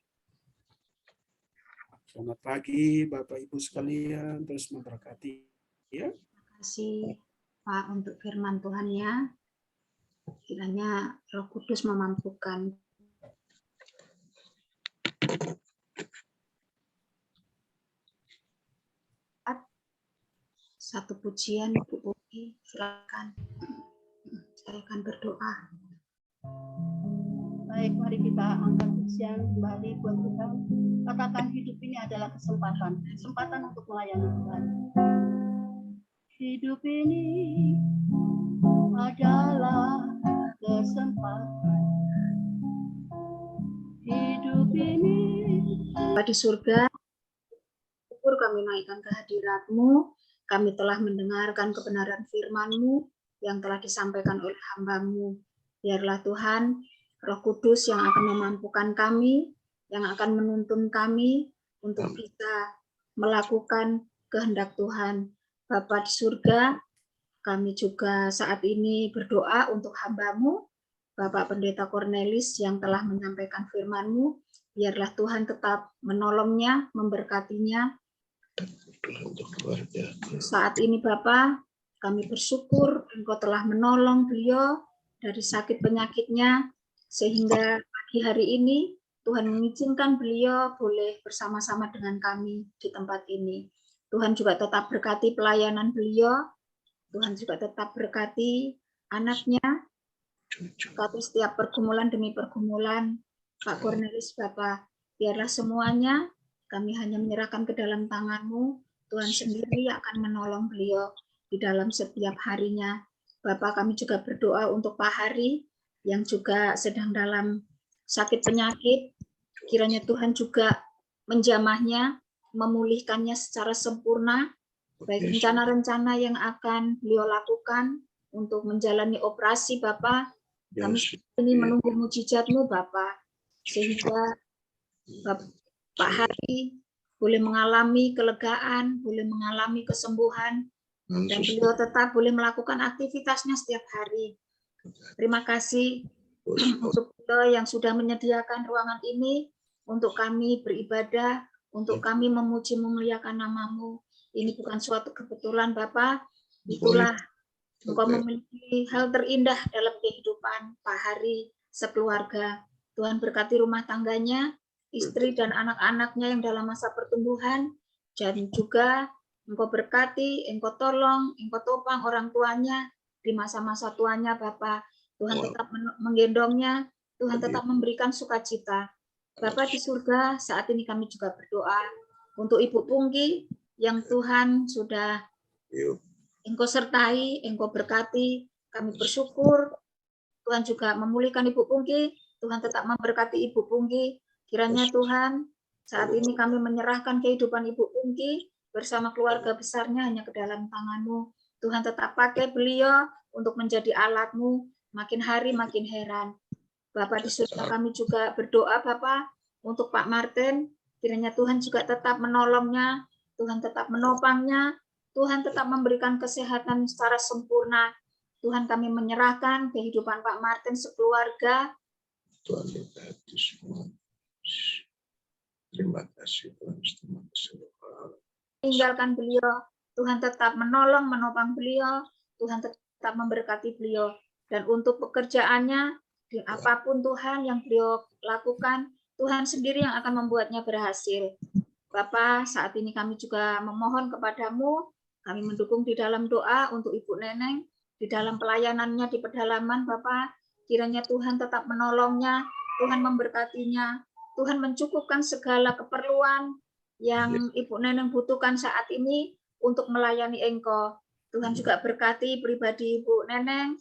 Selamat pagi Bapak Ibu sekalian, terus memberkati ya. Terima kasih Pak untuk firman Tuhan-Nya. Kiranya Roh Kudus memampukan satu pujian Bu Pogi, silakan. Saya akan berdoa. Baik, mari kita angkat pujian kembali buat Tuhan. Katakan hidup ini adalah kesempatan untuk melayani Tuhan. Hidup ini adalah kesempatan. Hidup ini. Bapa di surga, syukur kami naikkan kehadirat-Mu. Kami telah mendengarkan kebenaran firman-Mu yang telah disampaikan oleh hamba-Mu. Biarlah Tuhan, Roh Kudus yang akan memampukan kami, yang akan menuntun kami untuk bisa melakukan kehendak Tuhan. Bapa di surga, kami juga saat ini berdoa untuk hamba-Mu, Bapak Pendeta Cornelis yang telah menyampaikan firman-Mu. Biarlah Tuhan tetap menolongnya, memberkatinya. Saat ini Bapak, kami bersyukur Engkau telah menolong beliau dari sakit penyakitnya, sehingga pagi hari ini Tuhan mengizinkan beliau boleh bersama-sama dengan kami di tempat ini. Tuhan juga tetap berkati pelayanan beliau, Tuhan juga tetap berkati anaknya, berkati setiap pergumulan demi pergumulan. Pak Cornelis, Bapak, biarlah semuanya kami hanya menyerahkan ke dalam tangan-Mu. Tuhan sendiri akan menolong beliau di dalam setiap harinya. Bapak, kami juga berdoa untuk Pak Hari yang juga sedang dalam sakit penyakit. Kiranya Tuhan juga menjamahnya, memulihkannya secara sempurna. Baik rencana-rencana yang akan beliau lakukan untuk menjalani operasi, Bapak. Kami ini menunggu mujizat-Mu, Bapak. Sehingga Bapak Pak Hari boleh mengalami kelegaan, boleh mengalami kesembuhan, dan beliau tetap boleh melakukan aktivitasnya setiap hari. Terima kasih untuk beliau yang sudah menyediakan ruangan ini untuk kami beribadah, untuk kami memuji memuliakan nama-Mu. Ini bukan suatu kebetulan, Bapak. Itulah Engkau memiliki hal terindah dalam kehidupan Pak Hari sekeluarga. Tuhan berkati rumah tangganya, istri dan anak-anaknya yang dalam masa pertumbuhan, dan juga Engkau berkati, Engkau tolong, Engkau topang orang tuanya di masa-masa tuanya, Bapak. Tuhan tetap menggendongnya, Tuhan tetap memberikan sukacita. Bapak di surga, saat ini kami juga berdoa untuk Ibu Pungki yang Tuhan sudah Engkau sertai, Engkau berkati. Kami bersyukur Tuhan juga memulihkan Ibu Pungki. Tuhan tetap memberkati Ibu Pungki. Kiranya Tuhan, saat ini kami menyerahkan kehidupan Ibu Pungki bersama keluarga besarnya hanya ke dalam tangan-Mu. Tuhan tetap pakai beliau untuk menjadi alat-Mu. Makin hari makin heran. Bapak di surga, kami juga berdoa Bapak untuk Pak Martin. Kiranya Tuhan juga tetap menolongnya. Tuhan tetap menopangnya. Tuhan tetap memberikan kesehatan secara sempurna. Tuhan, kami menyerahkan kehidupan Pak Martin sekeluarga. Tuhan berkati semua. Terima kasih Tuhan. Terima kasih. Tinggalkan beliau. Tuhan tetap menolong, menopang beliau. Tuhan tetap memberkati beliau. Dan untuk pekerjaannya, di apapun Tuhan yang beliau lakukan, Tuhan sendiri yang akan membuatnya berhasil. Bapak, saat ini kami juga memohon kepadamu. Kami mendukung di dalam doa untuk Ibu Neneng, di dalam pelayanannya di pedalaman, Bapak. Kiranya Tuhan tetap menolongnya, Tuhan memberkatinya, Tuhan mencukupkan segala keperluan yang Ibu Neneng butuhkan saat ini untuk melayani Engkau. Tuhan juga berkati pribadi Ibu Neneng,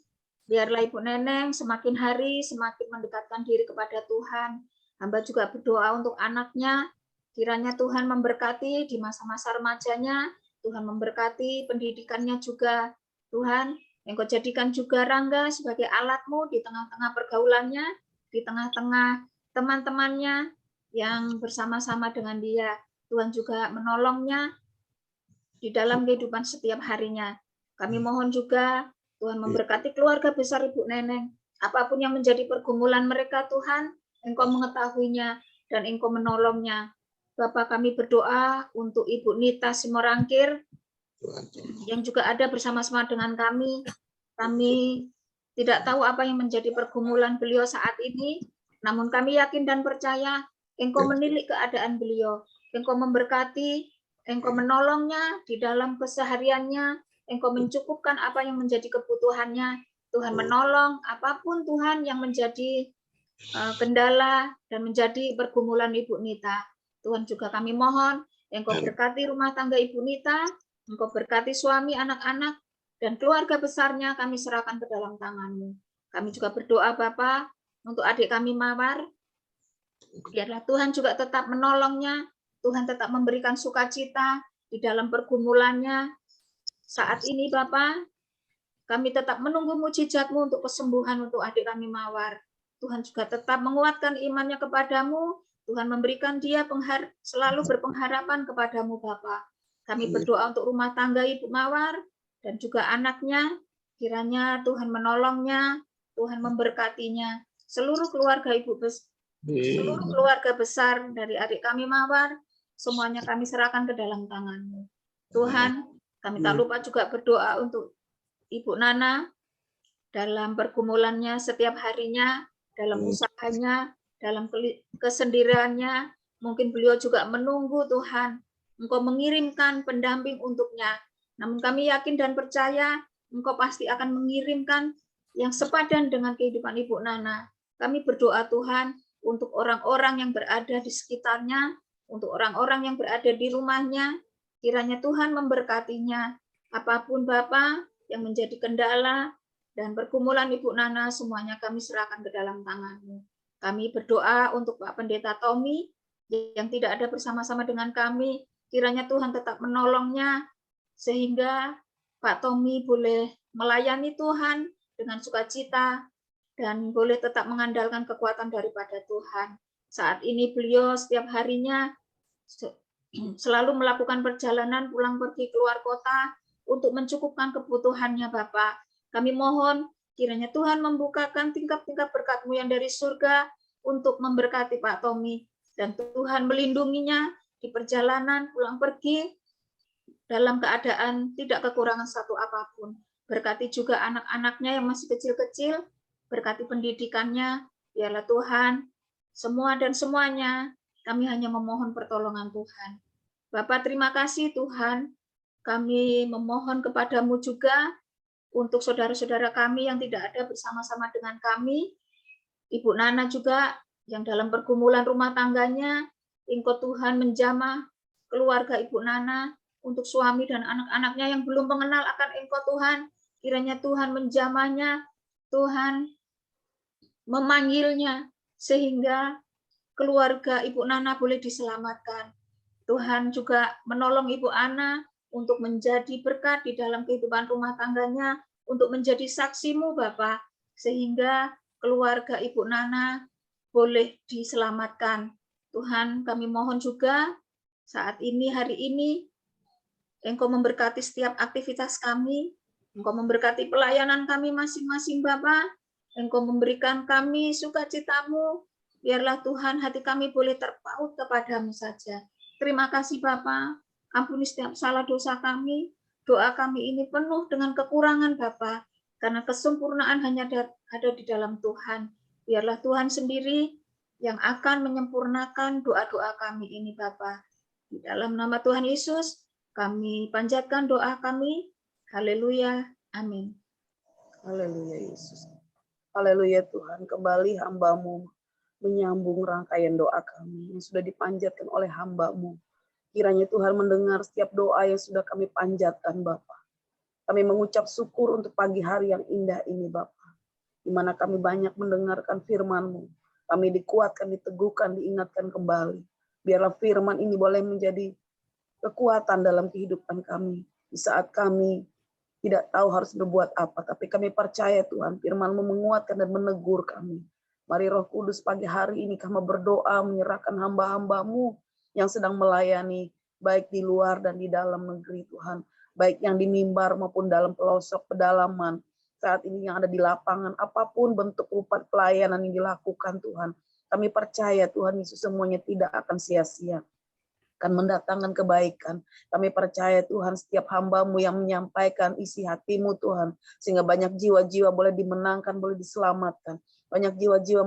biarlah Ibu Neneng semakin hari semakin mendekatkan diri kepada Tuhan. Hamba juga berdoa untuk anaknya, kiranya Tuhan memberkati di masa-masa remajanya, Tuhan memberkati pendidikannya juga. Tuhan, Engkau jadikan juga Rangga sebagai alat-Mu di tengah-tengah pergaulannya, di tengah-tengah teman-temannya yang bersama-sama dengan dia. Tuhan juga menolongnya di dalam kehidupan setiap harinya. Kami mohon juga Tuhan memberkati keluarga besar Ibu Neneng. Apapun yang menjadi pergumulan mereka, Tuhan, Engkau mengetahuinya dan Engkau menolongnya. Bapak, kami berdoa untuk Ibu Nita Simorangkir yang juga ada bersama-sama dengan kami. Kami tidak tahu apa yang menjadi pergumulan beliau saat ini, namun kami yakin dan percaya Engkau menilik keadaan beliau. Engkau memberkati, Engkau menolongnya di dalam kesehariannya, Engkau mencukupkan apa yang menjadi kebutuhannya. Tuhan menolong apapun Tuhan yang menjadi kendala dan menjadi pergumulan Ibu Nita. Tuhan juga kami mohon, Engkau berkati rumah tangga Ibu Nita, Engkau berkati suami, anak-anak, dan keluarga besarnya kami serahkan ke dalam tangan-Mu. Kami juga berdoa Bapa untuk adik kami Mawar, biarlah Tuhan juga tetap menolongnya, Tuhan tetap memberikan sukacita di dalam pergumulannya. Saat ini Bapa, kami tetap menunggu mujizat-Mu untuk kesembuhan untuk adik kami Mawar. Tuhan juga tetap menguatkan imannya kepadamu, Tuhan memberikan dia selalu berpengharapan kepadamu Bapa. Kami berdoa untuk rumah tangga Ibu Mawar dan juga anaknya, kiranya Tuhan menolongnya, Tuhan memberkatinya. Seluruh keluarga seluruh keluarga besar dari adik kami Mawar, semuanya kami serahkan ke dalam tangan-Mu. Tuhan, kami tak lupa juga berdoa untuk Ibu Nana dalam pergumulannya setiap harinya, dalam usahanya, dalam kesendiriannya. Mungkin beliau juga menunggu Tuhan, Engkau mengirimkan pendamping untuknya. Namun kami yakin dan percaya Engkau pasti akan mengirimkan yang sepadan dengan kehidupan Ibu Nana. Kami berdoa Tuhan untuk orang-orang yang berada di sekitarnya, untuk orang-orang yang berada di rumahnya, kiranya Tuhan memberkatinya. Apapun Bapa yang menjadi kendala dan pergumulan Ibu Nana, semuanya kami serahkan ke dalam tangan-Mu. Kami berdoa untuk Pak Pendeta Tommy yang tidak ada bersama-sama dengan kami, kiranya Tuhan tetap menolongnya, sehingga Pak Tommy boleh melayani Tuhan dengan sukacita, dan boleh tetap mengandalkan kekuatan daripada Tuhan. Saat ini beliau setiap harinya selalu melakukan perjalanan pulang pergi keluar kota untuk mencukupkan kebutuhannya Bapa. Kami mohon kiranya Tuhan membukakan tingkap-tingkap berkat-Mu yang dari surga untuk memberkati Pak Tommy, dan Tuhan melindunginya di perjalanan pulang pergi dalam keadaan tidak kekurangan satu apapun. Berkati juga anak-anaknya yang masih kecil-kecil, berkati pendidikannya, biarlah Tuhan, semua dan semuanya, kami hanya memohon pertolongan Tuhan. Bapak, terima kasih Tuhan, kami memohon kepadamu juga untuk saudara-saudara kami yang tidak ada bersama-sama dengan kami, Ibu Nana juga yang dalam pergumulan rumah tangganya, Engkau Tuhan menjamah keluarga Ibu Nana, untuk suami dan anak-anaknya yang belum mengenal akan Engkau Tuhan, kiranya Tuhan menjamahnya, Tuhan memanggilnya, sehingga keluarga Ibu Nana boleh diselamatkan. Tuhan juga menolong Ibu Ana untuk menjadi berkat di dalam kehidupan rumah tangganya, untuk menjadi saksi-Mu Bapak, sehingga keluarga Ibu Nana boleh diselamatkan. Tuhan, kami mohon juga saat ini, hari ini, Engkau memberkati setiap aktivitas kami, Engkau memberkati pelayanan kami masing-masing Bapa, Engkau memberikan kami sukacita-Mu, biarlah Tuhan hati kami boleh terpaut kepadamu saja. Terima kasih Bapa, ampuni setiap salah dosa kami, doa kami ini penuh dengan kekurangan Bapa, karena kesempurnaan hanya ada di dalam Tuhan. Biarlah Tuhan sendiri yang akan menyempurnakan doa-doa kami ini Bapa. Di dalam nama Tuhan Yesus, kami panjatkan doa kami. Haleluya. Amin. Haleluya Yesus. Haleluya Tuhan. Kembali hamba-Mu menyambung rangkaian doa kami yang sudah dipanjatkan oleh hamba-Mu. Kiranya Tuhan mendengar setiap doa yang sudah kami panjatkan Bapa. Kami mengucap syukur untuk pagi hari yang indah ini Bapa, di mana kami banyak mendengarkan firman-Mu. Kami dikuatkan, diteguhkan, diingatkan kembali. Biarlah firman ini boleh menjadi kekuatan dalam kehidupan kami. Di saat kami tidak tahu harus berbuat apa, tapi kami percaya Tuhan, firman-Mu menguatkan dan menegur kami. Mari Roh Kudus pagi hari ini kami berdoa menyerahkan hamba-hamba-Mu yang sedang melayani, baik di luar dan di dalam negeri Tuhan. Baik yang di mimbar maupun dalam pelosok pedalaman. Saat ini yang ada di lapangan, apapun bentuk rupa pelayanan yang dilakukan Tuhan. Kami percaya Tuhan Yesus semuanya tidak akan sia-sia, akan mendatangkan kebaikan. Kami percaya Tuhan setiap hamba-Mu yang menyampaikan isi hati-Mu Tuhan, sehingga banyak jiwa-jiwa boleh dimenangkan, boleh diselamatkan. Banyak jiwa-jiwa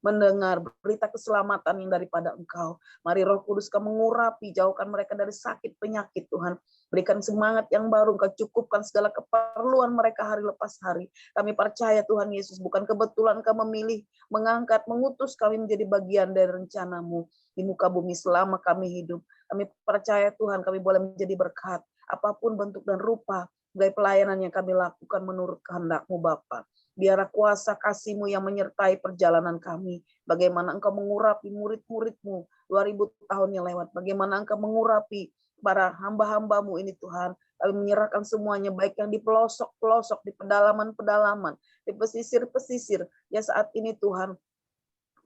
mendengar berita keselamatan yang daripada Engkau. Mari Roh Kudus Kau mengurapi, jauhkan mereka dari sakit penyakit Tuhan. Berikan semangat yang baru, Engkau cukupkan segala keperluan mereka hari lepas hari. Kami percaya Tuhan Yesus, bukan kebetulan Kau memilih, mengangkat, mengutus kami menjadi bagian dari rencana-Mu di muka bumi selama kami hidup. Kami percaya Tuhan, kami boleh menjadi berkat, apapun bentuk dan rupa, dari pelayanan yang kami lakukan menurut kehendak-Mu Bapa. Biarlah kuasa kasih-Mu yang menyertai perjalanan kami. Bagaimana Engkau mengurapi murid-murid-Mu 2000 tahun yang lewat. Bagaimana Engkau mengurapi para hamba-hamba-Mu ini Tuhan. Kami menyerahkan semuanya, baik yang di pelosok-pelosok, di pedalaman-pedalaman, di pesisir-pesisir. Ya saat ini Tuhan,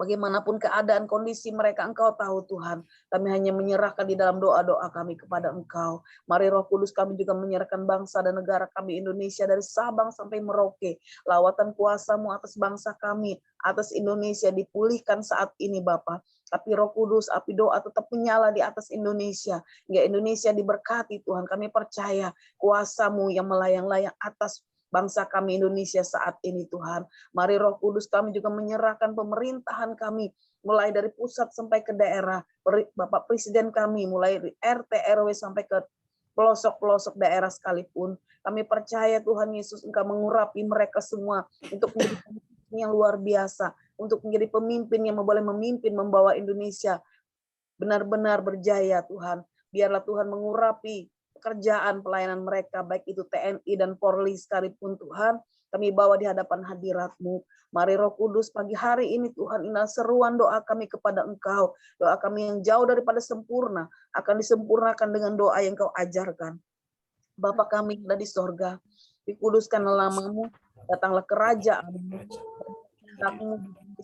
bagaimanapun keadaan kondisi mereka, Engkau tahu Tuhan. Kami hanya menyerahkan di dalam doa-doa kami kepada Engkau. Mari Roh Kudus kami juga menyerahkan bangsa dan negara kami Indonesia dari Sabang sampai Merauke. Lawatan kuasa-Mu atas bangsa kami, atas Indonesia dipulihkan saat ini Bapa. Tapi Roh Kudus, api doa tetap menyala di atas Indonesia. Hingga Indonesia diberkati Tuhan. Kami percaya kuasa-Mu yang melayang-layang atas bangsa kami Indonesia saat ini Tuhan. Mari Roh Kudus kami juga menyerahkan pemerintahan kami, mulai dari pusat sampai ke daerah. Bapak Presiden kami, mulai dari RT, RW sampai ke pelosok-pelosok daerah sekalipun. Kami percaya Tuhan Yesus Engkau mengurapi mereka semua untuk menjadi pemimpin yang luar biasa, untuk menjadi pemimpin yang boleh memimpin, membawa Indonesia benar-benar berjaya Tuhan. Biarlah Tuhan mengurapi pekerjaan pelayanan mereka, baik itu TNI dan Polri sekalipun Tuhan, kami bawa di hadapan hadirat-Mu. Mari Roh Kudus pagi hari ini Tuhan, inilah seruan doa kami kepada Engkau. Doa kami yang jauh daripada sempurna, akan disempurnakan dengan doa yang Kau ajarkan. Bapa kami yang ada di sorga, dikuduskanlah nama-Mu, datanglah kerajaan-Mu,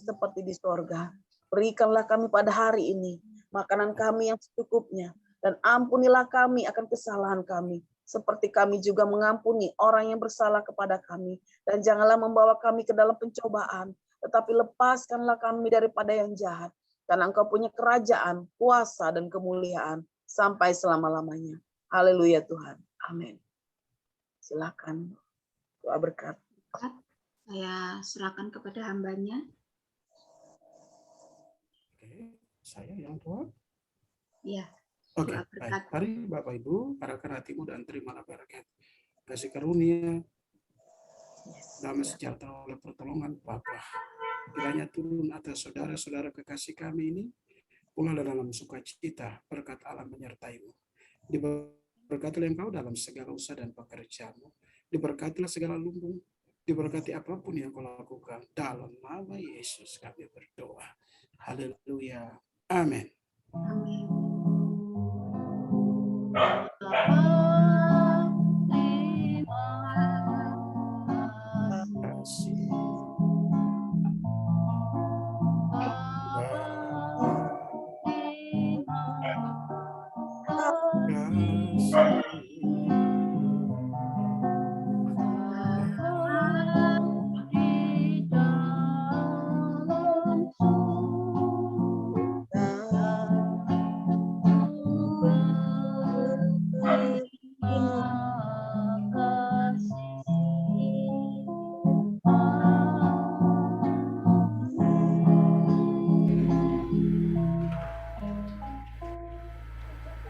seperti di sorga. Berikanlah kami pada hari ini makanan kami yang secukupnya. Dan ampunilah kami akan kesalahan kami, seperti kami juga mengampuni orang yang bersalah kepada kami. Dan janganlah membawa kami ke dalam pencobaan, tetapi lepaskanlah kami daripada yang jahat. Karena Engkau punya kerajaan, kuasa, dan kemuliaan sampai selama-lamanya. Haleluya Tuhan. Amin. Silakan doa berkat. Saya serahkan kepada hambanya. Oke, saya yang tua. Ya, Oke, doa berkat. baik. Mari Bapak Ibu, arahkan hatimu dan terimalah berkat. Kasih karunia, damai sejahtera oleh pertolongan Bapa. Kiranya turun atas saudara-saudara kekasih kami ini, pula dalam sukacita, berkat Allah menyertai-mu. Diberkatilah engkau dalam segala usaha dan pekerjaanmu. Diberkatilah segala lumbung, diberkati apapun yang kau lakukan. Dalam nama Yesus kami berdoa. Haleluya. Amin. Amin. Kasih.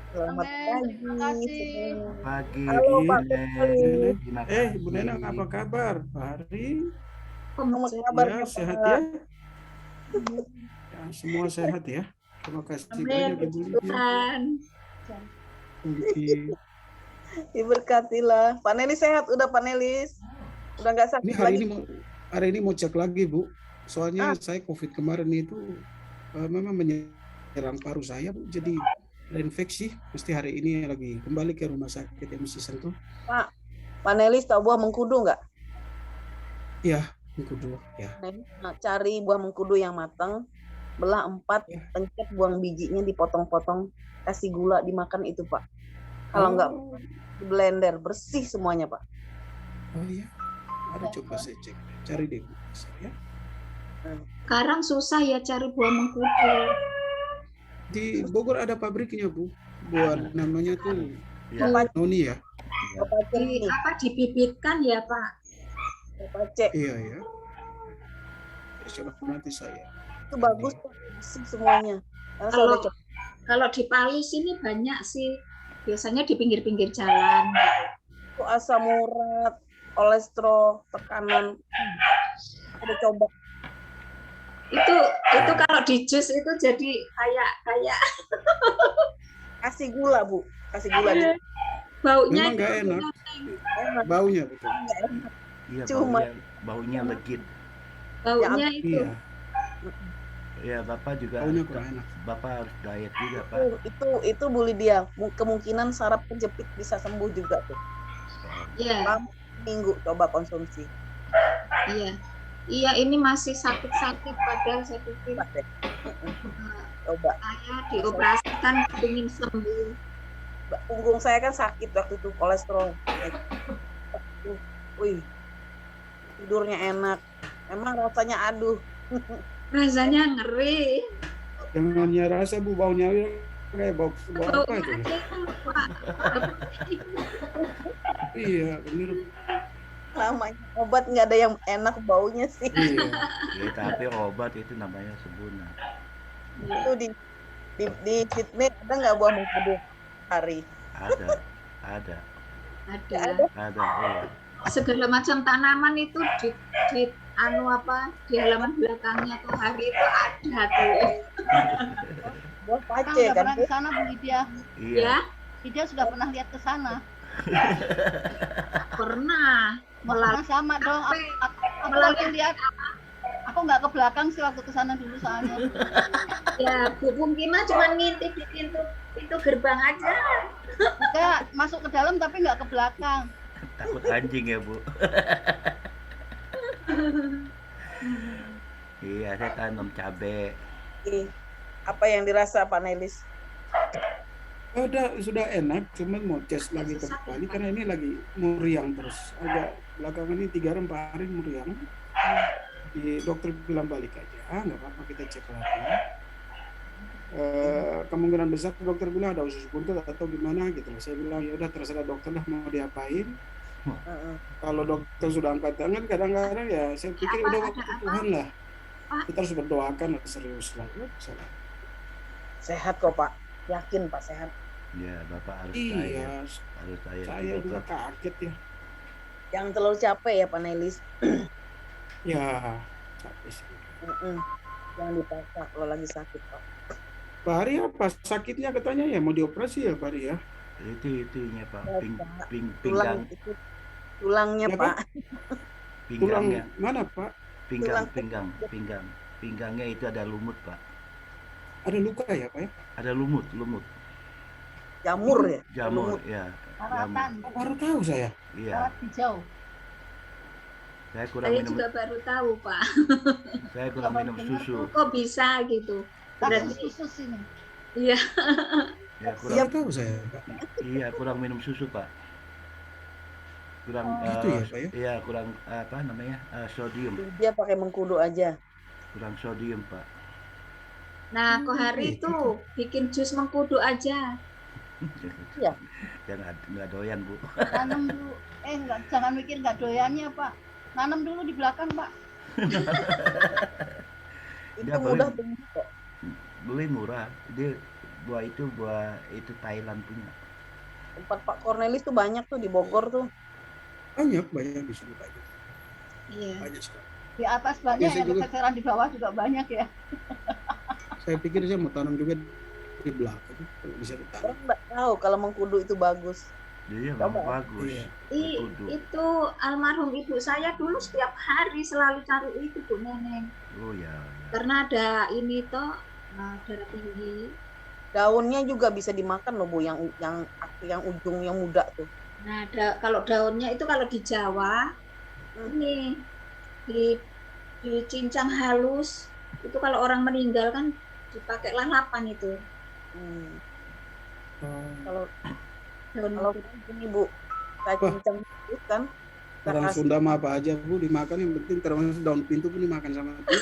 Selamat Amin. pagi. Terima kasih. semua. Pagi, Halo, Bu Pak Neneng. Putri. Terima Bu Neneng, kasih. apa kabar? Pak Hari? Apa Pemecet. kabarnya, Ya, sehat Pak? ya? Ya, semua sehat ya. Terima kasih Amin, banyak Ibu puji Lydia. Tuhan. Oke. Diberkatilah. Pak Nelis sehat udah, Pak Nelis? Udah nggak Ini sakit hari lagi? ini mau cek lagi, Bu. Soalnya saya COVID kemarin itu memang menyerang paru saya, Bu. Jadi reinfeksi. Mesti hari ini lagi kembali ke rumah sakit MC Sentul. Pak Nelis tahu buah mengkudu nggak? Iya, mengkudu. Ya. Nah, cari buah mengkudu yang matang, belah 4, Ya. pencet buang bijinya, dipotong-potong, kasih gula, dimakan itu, Pak. Kalau nggak di blender, bersih semuanya, Pak. Oh iya. Ada coba saya cek. Cari deh, Bu. Ya. Sekarang susah ya cari buah mengkudu. Di Bogor ada pabriknya, Bu. Buat namanya tuh Ya, Noni ya. ya. Kopacek Di, nih, dibibitkan ya Pak. kopacek. Iya ya. Ya, coba nanti saya. Itu bagus, Pak. Bersih semuanya. Karena saya udah coba. Kalau di Palu sini banyak sih. Biasanya di pinggir-pinggir jalan. Itu asam urat, kolesterol, tekanan. Ada coba. Itu kalau di jus itu jadi kayak Kasih gula, Bu. Kasih gula. baunya Memang nggak itu enak. Enak. Baunya betul. Iya, Cuma- baunya legit. baunya itu. Iya, Ya, Bapak juga baunya kurang enak. Bapak harus diet juga, Pak. Itu Bu Lydia. Kemungkinan saraf kejepit bisa sembuh juga tuh. Iya, Minggu coba konsumsi. iya. Iya, ini masih sakit-sakit padahal saya pikir Coba deh. Coba. saya dioperasikan ingin sembuh. Punggung saya kan sakit waktu itu, kolesterol. Wih, tidurnya enak. Emang rasanya aduh. Rasanya ngeri. Jangan rasa, Bu, baunya kayak bau apa Baunya itu? aja itu, Pak. Iya, bener. Namanya obat nggak ada yang enak baunya sih. Iya. Ya, tapi obat itu namanya Subuna. Itu di Sydney ada nggak buah mengkudu hari? Ada. Ada. Ada, iya. Segala macam tanaman itu di di halaman belakangnya tuh hari itu ada tuh. Buah Kang pace udah kan? pernah ke sana Bu Lydia? Iya. Ya, Lydia sudah pernah lihat ke sana. pernah. Pernah sama dong. Aku waktu lihat. Aku nggak ke belakang sih waktu ke sana dulu soalnya. Ya, Bu Bungkima cuma ngintip di pintu gerbang aja. Enggak, masuk ke dalam tapi nggak ke belakang. Takut anjing ya, Bu. Iya, saya tanam cabai. Apa yang dirasa Pak Nelis? Sudah enak, cuman mau tes lagi Sesak, kembali Pak. karena ini lagi meriang terus. Agak belakangan ini 3 hari 4 hari meriang. Di dokter bilang balik aja, nggak apa-apa kita cek lagi. Kemungkinan besar dokter bilang ada usus buntu atau gimana gitu. Saya bilang ya udah terserah dokter lah mau diapain. Kalau dokter sudah angkat tangan, kadang-kadang ya saya pikir Apa, udah ada waktu apa? Tuhan lah. Pak. Kita harus berdoakan serius lah. Salah. Sehat kok Pak. Yakin Pak sehat. Ya, Bapak harus percaya. Iya, Harus percaya. saya juga kaget ya. Jangan terlalu capek ya Pak Nelis. Ya, capek sih. Jangan dipaksa kalau lagi sakit Pak. Pak Hari apa sakitnya katanya ya mau dioperasi ya Pak Hari ya? Itunya Pak, Ya, Pak. pinggang, Itu tulangnya Ya, Pak. Pak? Tulang pinggangnya, mana Pak? pinggangnya itu ada lumut Pak. Ada luka ya Pak ya? Ada lumut. Jamur ya. Jamur, ya. Karatan, Oh, baru tahu saya. Iya. karat hijau. Saya kurang Saya minum, juga baru tahu, Pak. saya kurang Baru minum dengar susu. Kok bisa gitu? Kasus Berarti khusus ini. iya. Ya, Baru tahu saya Pak. Iya, kurang minum susu Pak. Kurang, Gitu ya, Pak ya? Iya, kurang apa namanya, sodium. Dia pakai mengkudu aja. Kurang sodium Pak. Nah, kok hari itu bikin jus mengkudu aja. Iya. Nggak doyan Bu. Tanam dulu. Jangan mikir nggak doyannya, Pak. Nanam dulu di belakang, Pak. Itu Dia mudah paling- tumbuh kok. Beli murah. Dia buah itu Thailand punya. Tempat Pak Cornelis tuh banyak tuh di Bogor tuh. Banyak di sini banyak. Iya. Banyak sekali. Di atas banyak, Biasa yang juga. keteteran di bawah juga banyak ya. Saya pikir saya mau tanam juga di belakang kalau bisa ditanam. Orang nggak tahu kalau mengkudu itu bagus. Dia Coba. memang bagus. Iya. Mengkudu. Itu almarhum ibu saya dulu setiap hari selalu cari itu Bu Neneng. Oh ya. Karena ada ini toh darah tinggi. Daunnya juga bisa dimakan loh Bu, yang ujung yang muda tuh. Nah, kalau daunnya itu kalau di Jawa ini dicincang halus. Itu kalau orang meninggal kan dipakai lalapan itu. Oh, Kalau Daun ini Bu, saya Wah. cincang terus kan. Saya orang kasih. Sunda mah apa aja Bu dimakan, yang penting termasuk daun pintu pun dimakan sama dia.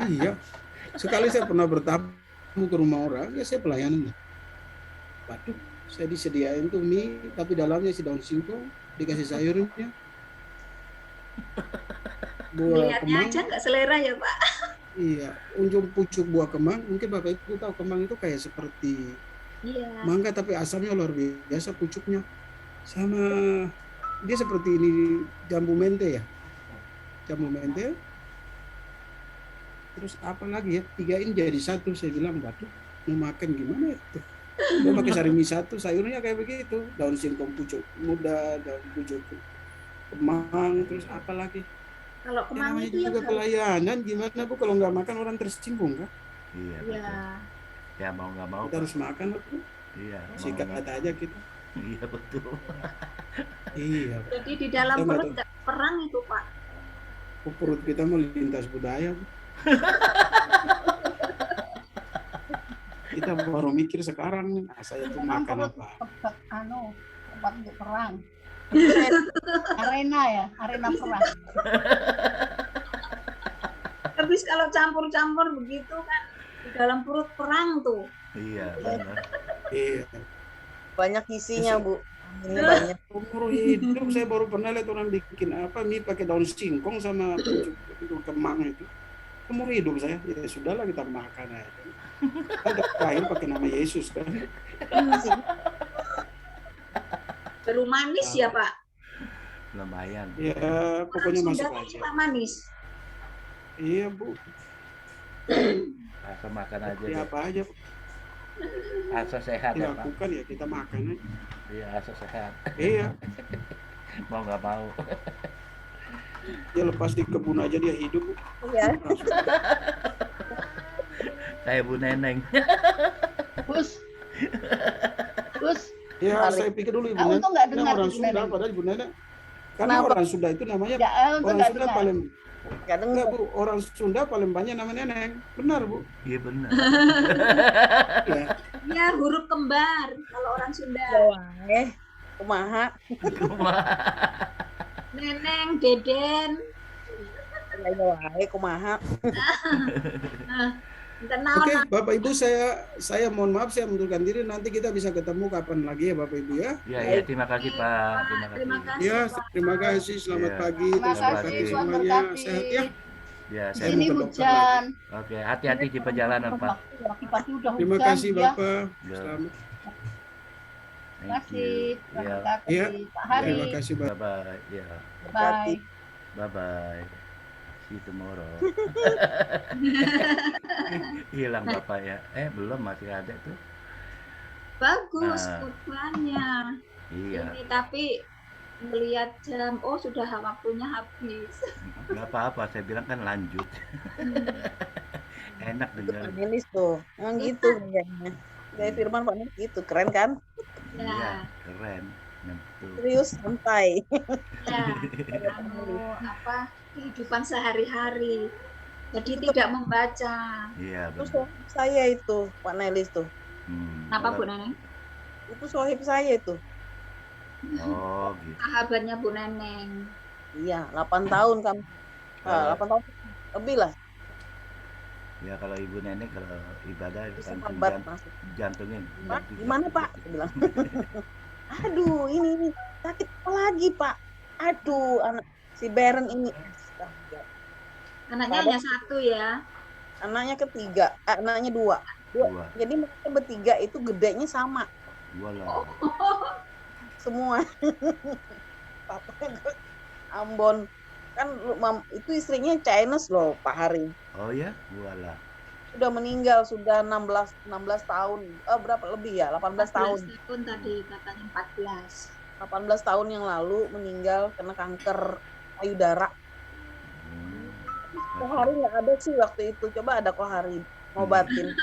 Iya. Sekali saya pernah bertamu ke rumah orang, ya saya pelayanan. Waduh, saya disediain tuh mie, tapi dalamnya si daun singkong, dikasih sayurnya. Buah lihatnya kemang, aja nggak selera ya Pak. iya. Ujung pucuk buah kemang, mungkin Bapak Ibu tahu kemang itu kayak seperti Iya. mangga tapi asamnya luar biasa pucuknya. Sama dia seperti ini jambu mente ya. Jambu mente. Terus apa lagi ya? Tigain jadi satu. Saya bilang, waduh, mau makan gimana itu? Dia pakai sarimi satu, sayurnya kayak begitu. Daun singkong pucuk muda, daun pucuk kemang, terus apa lagi? Kalau Ya, kemang namanya itu yang juga pelayanan, gimana Bu kalau nggak makan orang tersinggung kan? Iya, ya betul. Ya mau nggak mau. Kita harus makan, Bu. Iya. mau Sikat nggak- aja kita. Iya betul. Iya, jadi di dalam Saya nggak perut tahu. nggak perang itu Pak. perut kita mau lintas budaya, Bu. Kita baru mikir sekarang, saya tuh Memang makan perut apa? tempat untuk perang. Arena perang. Habis kalau campur-campur begitu kan di dalam perut perang tuh. Iya benar. Iya. Banyak isinya Bu. Ini banyak. Umur hidup saya baru pernah lihat orang bikin apa mie pakai daun singkong sama pucuk kemang itu. Umur hidup saya, ya sudahlah kita makan aja. Ada terakhir pakai nama Yesus kan. Baru manis ya Pak. Lumayan. Ya pokoknya masuk Sunda aja. suka manis. Iya Bu, Asal makan aja ya deh. apa aja Asal sehat ya Pak. dilakukan ya kita makan aja. Iya asal sehat. Iya, Mau nggak mau. dia lepas di kebun aja dia hidup. Bu. Iya. Kayak Bu Neneng. Gus. Gus, Ya Menarik. saya pikir dulu Ibu Nah, Nena untung nggak dia dengar orang Ibu Sunda, Neneng. padahal Ibu Nena Karena Kenapa? orang Sunda itu namanya Ya, untuk orang nggak Sunda dengar. paling Gak enggak dengar. Bu, orang Sunda paling banyak nama neneng. Benar Bu. Iya benar. Ya. Ya, huruf kembar kalau orang Sunda. Kumaha. Neneng, Deden. Ya wae kumaha. Kenal Oke, Bapak Ibu saya mohon maaf saya mundurkan diri, nanti kita bisa ketemu kapan lagi ya Bapak Ibu ya. Ya, ya, terima kasih Pak. Terima kasih. Terima kasih. Ya, Pak. terima kasih. Selamat Iya. pagi. Terima Selamat kasih, pagi Tuhan semuanya. berkati. Sehat ya. Ya, Di Saya saya sini mau ke dokter hujan. Oke, hati-hati di perjalanan Pak. Pagi-pagi udah Terima hujan. kasih ya. Bapak. Ya. Selamat. Terima kasih. Ya. Berkati. Iya. Pak Hari. Terima kasih Bapak. Bye-bye. Ya. Bye. Bye-bye. See you tomorrow. Hilang Bapak ya. Belum, masih ada tuh. Bagus Nah. khotbahnya. Iya. Ini tapi melihat jam, oh sudah waktunya habis. Nggak apa-apa, saya bilang kan lanjut. Enak Itu dengar. panelis tuh. Emang gitu kayaknya. Kayak Firman panelis gitu, keren kan? Iya, Ya, keren. Betul. Serius, santai. ya. Apa kehidupan sehari-hari. Jadi tidak membaca. Iya, Itu betul. sohib saya itu, Pak Nelis tuh. Kenapa Bu kalau- Neneng? Itu sohib saya itu. Oh, gitu. Sahabatnya Bu Neneng. Iya, 8 tahun kan. Kalau- 8 tahun lebih lah. Ya kalau ibu nenek kalau ibadah Bisa langsung hebat masuk. jantungnya. Pak, gimana Pak? Saya bilang. Aduh, ini sakit apa lagi Pak? Aduh, anak si Beren ini. Astaga. Anaknya Padahal- hanya satu ya. Anaknya ketiga, anaknya dua. Dua. Jadi mereka bertiga itu gedenya sama Dua lah. semua. Papa Ambon kan itu istrinya Chinese loh Pak Hari. Oh ya, dua lah. Sudah meninggal sudah 16 tahun. Berapa lebih ya? 18 tahun. 14 tahun tadi katanya 14. 18 tahun yang lalu meninggal karena kanker payudara. Kohari nggak ada sih waktu itu. Coba ada Kohari ngobatin.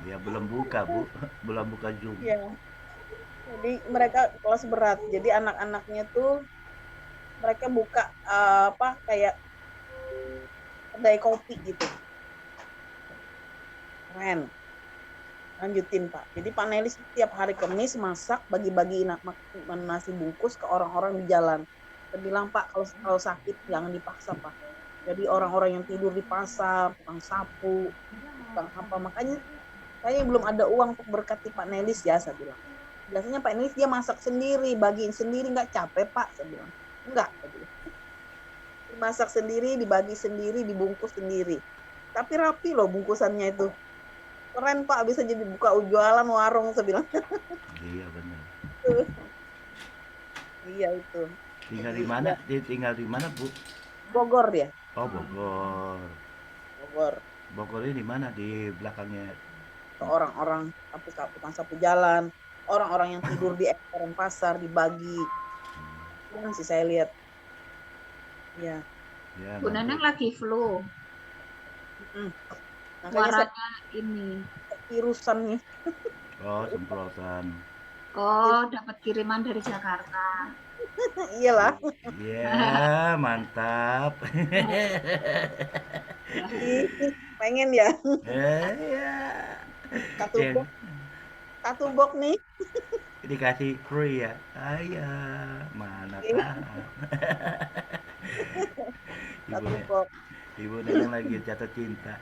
Ya belum buka Bu, belum buka Zoom. Iya. Jadi mereka kelas berat. Jadi anak-anaknya tuh mereka buka kayak kedai kopi gitu. Keren. Lanjutin Pak. Jadi Pak Nelis tiap hari Kamis masak bagi-bagi nasi bungkus ke orang-orang di jalan. Saya bilang Pak kalau sakit jangan dipaksa Pak. Jadi orang-orang yang tidur di pasar, tukang sapu, tukang apa, makanya saya belum ada uang untuk berkati Pak Nelis ya, saya bilang. Biasanya Pak Nelis dia masak sendiri, bagiin sendiri, nggak capek Pak, saya bilang. Enggak, saya bilang. Dimasak sendiri, dibagi sendiri, dibungkus sendiri. Tapi rapi loh bungkusannya itu. Keren Pak, bisa jadi buka jualan warung, saya bilang. Iya benar. Iya itu. Tinggal di mana? Tinggal di mana Bu? Bogor dia, Oh Bogor. Bogor. Bogor ini di mana? Di belakangnya. Orang-orang tukang sapu jalan, orang-orang yang tidur di emperan pasar dibagi. Yang sih saya lihat. Ya. Ya, Bu nanti- Neneng lagi flu. Makanya saya Suaranya ini. virusan nih. Oh semprotan. Oh, dapat kiriman dari Jakarta. Iyalah. Ya mantap. Pengen ya. Ya. Satu box nih. Dikasih free ya. Ayah, mana tahu. Satu Ibu, box. ibu Neneng lagi jatuh cinta.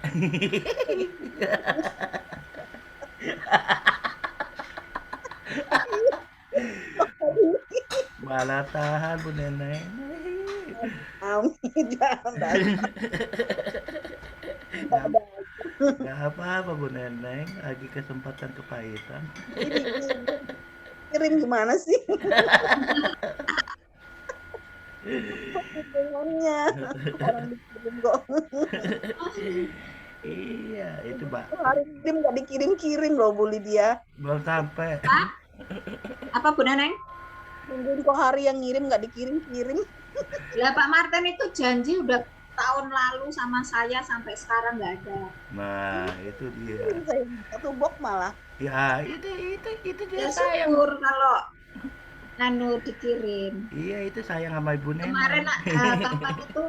Malah tahan Bu Neneng. Amin. Jangan. Gak apa-apa Bu Neneng, lagi kesempatan kepahitan. Kirim gimana sih? Hubungannya orang dikirim kok. Iya, itu Mbak. Hari kirim nggak dikirim-kirim loh Bu Lydia. Belum sampai. Apa Bu Neneng? Nungguin kok hari yang ngirim nggak dikirim-kirim. Lah Pak Martin itu janji udah tahun lalu sama saya sampai sekarang nggak ada. Nah, itu dia. Satu box malah. Ya, itu dia Ya sayang. syukur kalau dikirim. Iya itu sayang sama ibu nenek. Kemarin Papa itu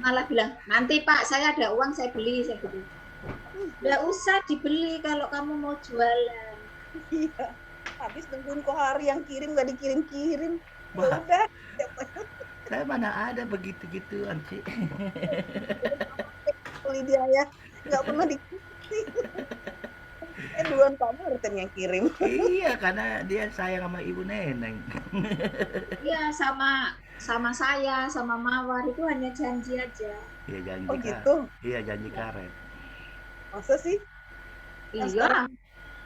malah bilang, nanti Pak saya ada uang saya beli, saya gitu. Nggak usah dibeli kalau kamu mau jualan. Iya. Habis nungguin Kohari yang kirim nggak dikirim-kirim. Ya Wah, udah. saya mana ada begitu-gituan sih. Lydia ya nggak pernah dikirim. Duluan Pak Martin yang kirim. Iya karena dia sayang sama ibu neneng. Iya sama saya, sama Mawar itu hanya janji aja. Iya janji Oh gitu. Iya janji karet. Masa sih? Iya,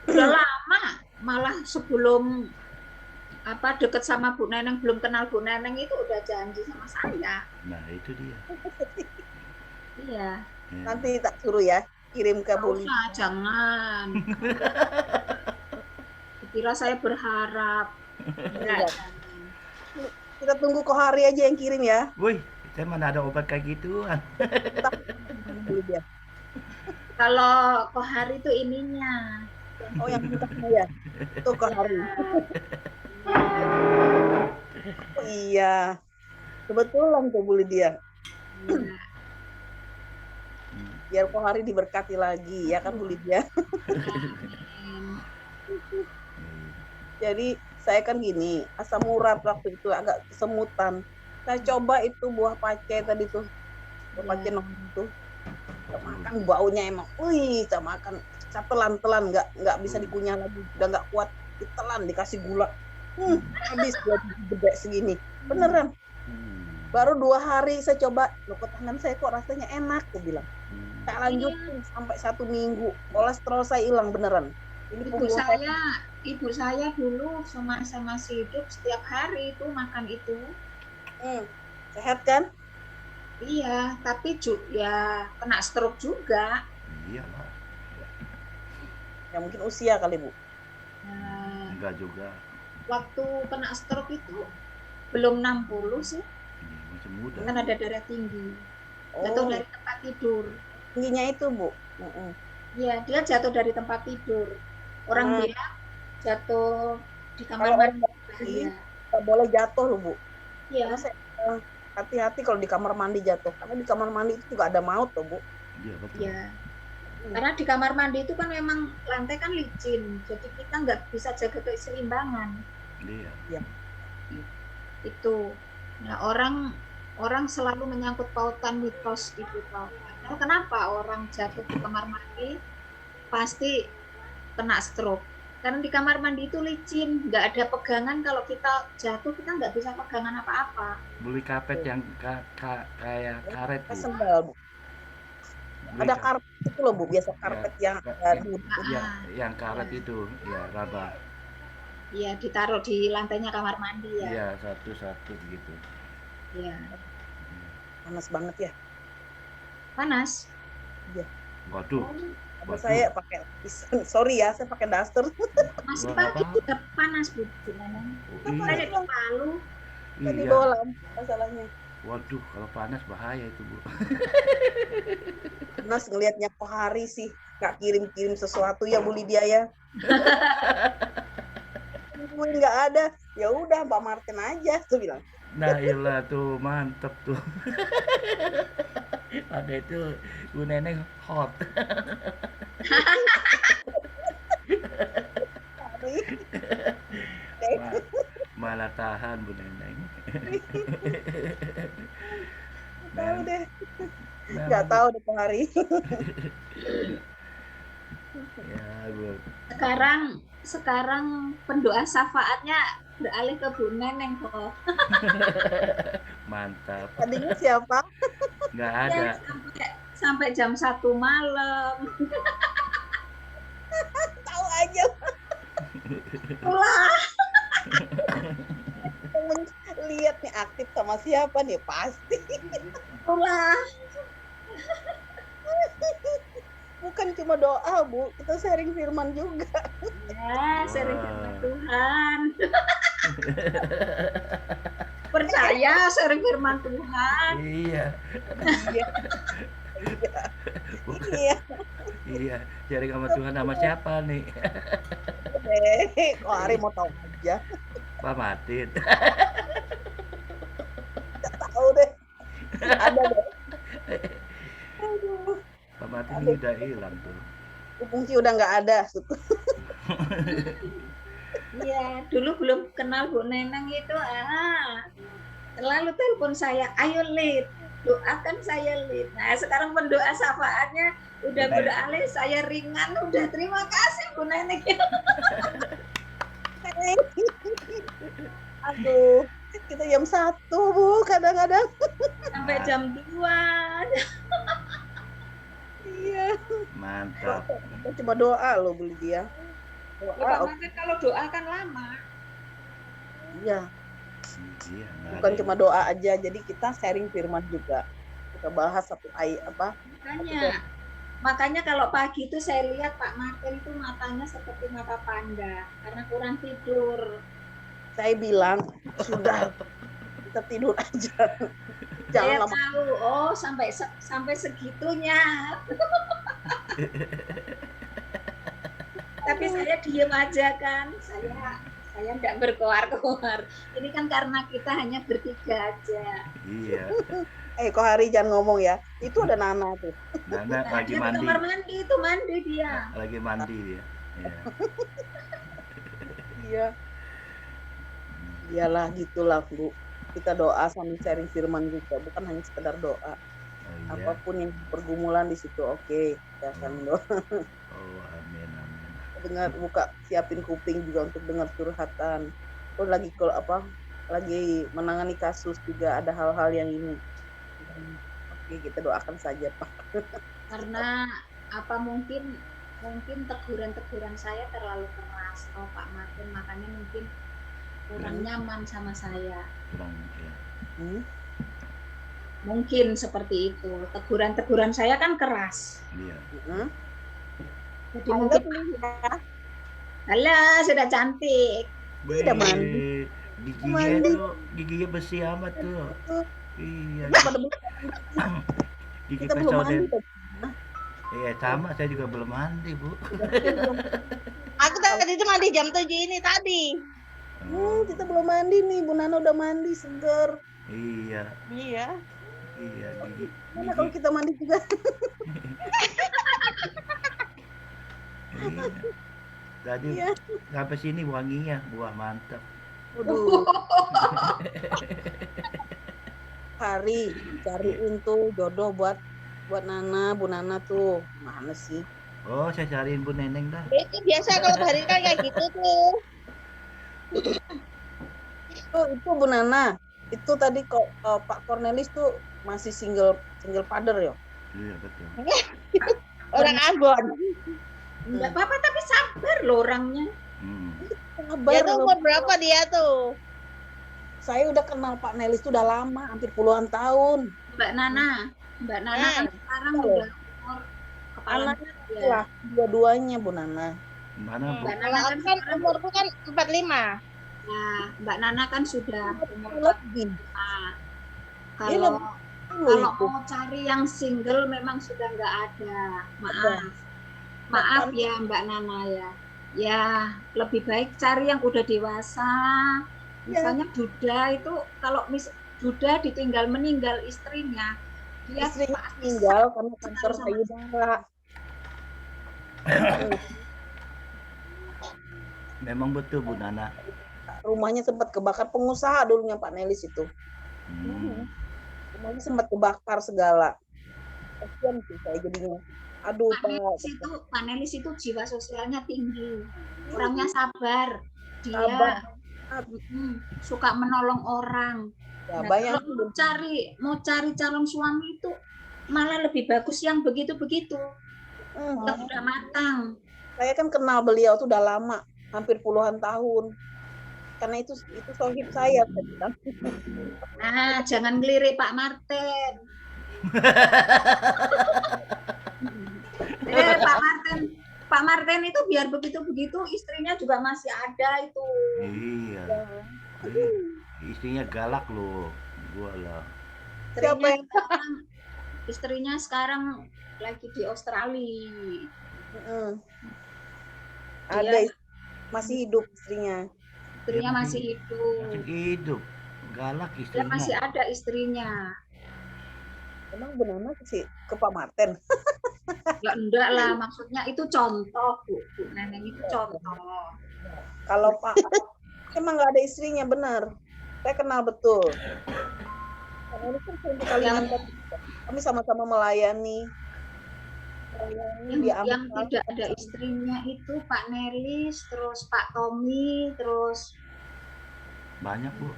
udah lama. Malah sebelum deket sama Bu Neneng, belum kenal Bu Neneng itu udah janji sama saya. Nah itu dia. Iya. Ya. Nanti tak suruh ya kirim ke Bu Lydia. Jangan. Dikira saya berharap. Enggak. Kita tunggu Kohari aja yang kirim ya. Wih, saya mana ada obat kayak gituan. Bu Lydia. Kalau Kohari itu ininya. Oh yang mentahnya ya. Itu Kohari. Oh iya. Kebetulan tuh Bu Lydia. Biar Kohari diberkati lagi ya kan Bu Lydia. Jadi saya kan gini, asam urat waktu itu agak kesemutan. Saya coba itu buah pace tadi tuh. Buah pace nong itu. Saya makan baunya emang, saya makan telan-telan nggak bisa dikunyah lagi, udah nggak kuat, ditelan dikasih gula. Habis gede segini. Beneran. Baru 2 hari saya coba, loh kok tangan saya kok rasanya enak, aku bilang. Saya lanjutin sampai 1 minggu, kolesterol saya hilang beneran. Ini Ibu saya dulu semasa masih hidup setiap hari itu makan itu. Sehat kan? Iya, tapi ya kena stroke juga. Iya lah. Ya mungkin usia kali Bu. Nah, Enggak juga. waktu kena stroke itu belum 60 sih, Iya, masih muda. kan ada darah tinggi. Jatuh dari tempat tidur. Tingginya itu Bu. Iya, dia jatuh dari tempat tidur. Orang bilang jatuh di kamar Kalau mandi. Iya. Nggak boleh jatuh loh Bu. Iya. Karena saya hati-hati kalau di kamar mandi jatuh. Karena di kamar mandi itu juga ada maut loh Bu. Iya betul. Iya. Karena di kamar mandi itu kan memang lantai kan licin, jadi kita nggak bisa jaga keseimbangan. Iya. Itu. Nah, orang selalu menyangkut pautan mitos itu tahu. Karena kenapa orang jatuh di kamar mandi pasti kena stroke? Karena di kamar mandi itu licin, nggak ada pegangan. Kalau kita jatuh kita nggak bisa pegangan apa-apa. Beli karpet yang kayak karet Bu. Sendal Bu. Beli Ada karpet itu loh Bu, biasa karpet yang yang karet itu, ya raba. Iya, ditaruh di lantainya kamar mandi ya. Iya, satu-satu gitu. Iya. panas banget ya. Panas. Iya. Waduh. Saya pakai sorry ya, saya pakai daster. Masih pagi udah panas Bu Neneng. Saya di Palu. Tadi Iya. bawa lampu masalahnya. Waduh, kalau panas bahaya itu Bu. Panas ngelihatnya Kohari sih, nggak kirim-kirim sesuatu ya Bu Lydia ya. Gue nggak ada, ya udah Mbak Martin aja tuh bilang. Nah iyalah tuh mantep tuh. Ada itu Bu Neneng hot. Malah tahan Bu Neneng. Tahu deh. Nggak tahu deh Kohari. Ya Bu. Sekarang pendoa syafaatnya beralih ke Bu Neneng kok. Mantap. Tadinya siapa? Nggak ada. Ya, sampai jam 1 malam. Tahu aja. Wah. Lihat nih aktif sama siapa nih pasti. Wah. Bukan cuma doa Bu, kita sharing firman juga. Ya, sharing firman Tuhan. Percaya sharing firman Tuhan. Iya. Iya. Iya. Sharing sama Tuhan sama siapa nih? Kok Ari mau tahu aja. Pak Martin. Tahu deh. Ada deh. Aduh, Pak Martin ada. ini udah hilang tuh. Fungsi udah nggak ada. Iya, dulu belum kenal Bu Neneng itu, selalu telepon saya, ayo Lid, doakan saya Lid. Nah, sekarang pendoa syafaatnya udah beralih, saya ringan, udah terima kasih Bu Neneng. Aduh, kita jam 1 Bu, kadang-kadang. Sampai jam 2. Iya. Mantap. Kita cuma doa loh beli dia. Ya, Pak Doa, Martin kalau doa kan lama. iya. Iya, nggak Bukan ada. cuma doa aja, jadi kita sharing firman juga. Kita bahas satu ayat apa? Makanya kalau pagi itu saya lihat Pak Martin itu matanya seperti mata panda karena kurang tidur. Saya bilang sudah kita tidur aja. Saya Jangan lama. tahu, oh sampai segitunya. Tapi saya diem aja kan, saya nggak berkoar-koar. Ini kan karena kita hanya bertiga aja. Iya. Kok Hari jangan ngomong ya. Itu ada Nana tuh. Nana Nah, lagi dia di mandi. kamar mandi itu mandi dia. Lagi mandi dia. Iya. Iya. Iyalah gitulah Bu. Kita doa sambil sharing firman juga, bukan hanya sekedar doa. Oh iya. Apapun yang pergumulan di situ oke. Kita akan doa. Oh, amin amin. Dengar, buka, siapin kuping juga untuk dengar curhatan. Terus lagi kalau apa? Lagi menangani kasus juga ada hal-hal yang ini. Oke, kita doakan saja Pak. Karena apa mungkin teguran-teguran saya terlalu keras, oh Pak Martin, makanya mungkin kurang nyaman sama saya. Kurang ya. Mungkin seperti itu. Teguran-teguran saya kan keras. Iya. Jadi mungkin Alah, sudah cantik. Udah mandi. Giginya besi amat tuh. Iya. Gigi Kita belum mandi. Iya, sama saya juga belum mandi, Bu. Aku tadi itu mandi jam 7 ini tadi. Kita belum mandi nih, Bu Nana udah mandi seger. Iya. Iya. Iya, gigi. Mana kalau kita mandi juga? Iya. Tadi Iya. sampai sini wanginya, buah mantap. Waduh. Hari cariin tuh jodoh buat Nana, Bu Nana tuh. Mana sih? Oh, saya cariin Bu Neneng dah. Itu biasa kalau hari kan kayak gitu tuh. Itu Bu Nana. Itu tadi kok Pak Cornelis tuh masih single father ya? Iya, betul. Orang Ambon. Enggak apa-apa tapi sabar loh orangnya. Sabar. Dia tuh umur berapa dia tuh? Saya udah kenal Pak Nelis tuh udah lama, hampir puluhan tahun. Mbak Nana kan sekarang udah umur kepala Anaknya ya. lah, dua-duanya Bu Nana. Mana, Bu? Mbak Nana Kalau kan aku kan sekarang, umurku kan 45. nah, Mbak Nana kan sudah umur 45. Lebih. Kalau Kalau mau cari yang single memang sudah nggak ada. Maaf ya Mbak Nana ya. Ya lebih baik cari yang udah dewasa. Misalnya Duda itu kalau Duda ditinggal meninggal istrinya, dia istrinya pasti meninggal karena kanker payudara. Memang betul Bu Nana. Rumahnya sempat kebakar, pengusaha dulunya Pak Nelis itu. Rumahnya sempat kebakar segala. Kasian sih saya jadinya. Aduh Pak Nelis itu jiwa sosialnya tinggi, orangnya sabar, dia Sabar. suka menolong orang. Ya, Nah, bayang kalau mau cari calon suami itu malah lebih bagus yang begitu-begitu, yang udah matang. Saya kan kenal beliau tuh udah lama, hampir puluhan tahun. Karena itu sohib saya. Nah, jangan ngelirik Pak Martin. Pak Martin itu biar begitu-begitu istrinya juga masih ada itu. Iya. Istrinya galak loh. Gua lah. Istrinya sekarang lagi di Australia. Ada masih hidup istrinya. Istrinya masih hidup. Masih hidup. Galak Dia istrinya. masih ada istrinya. Emang Bu Nana ke Pak Marten? Ya enggak lah, maksudnya itu contoh, Bu Neneng itu contoh. Kalau Pak emang nggak ada istrinya, benar. Saya kenal betul. Karena ini kan saya di Kalimantan, kami sama-sama melayani Yang tidak ada istrinya itu Pak Nelis, terus Pak Tommy, terus Banyak, Bu.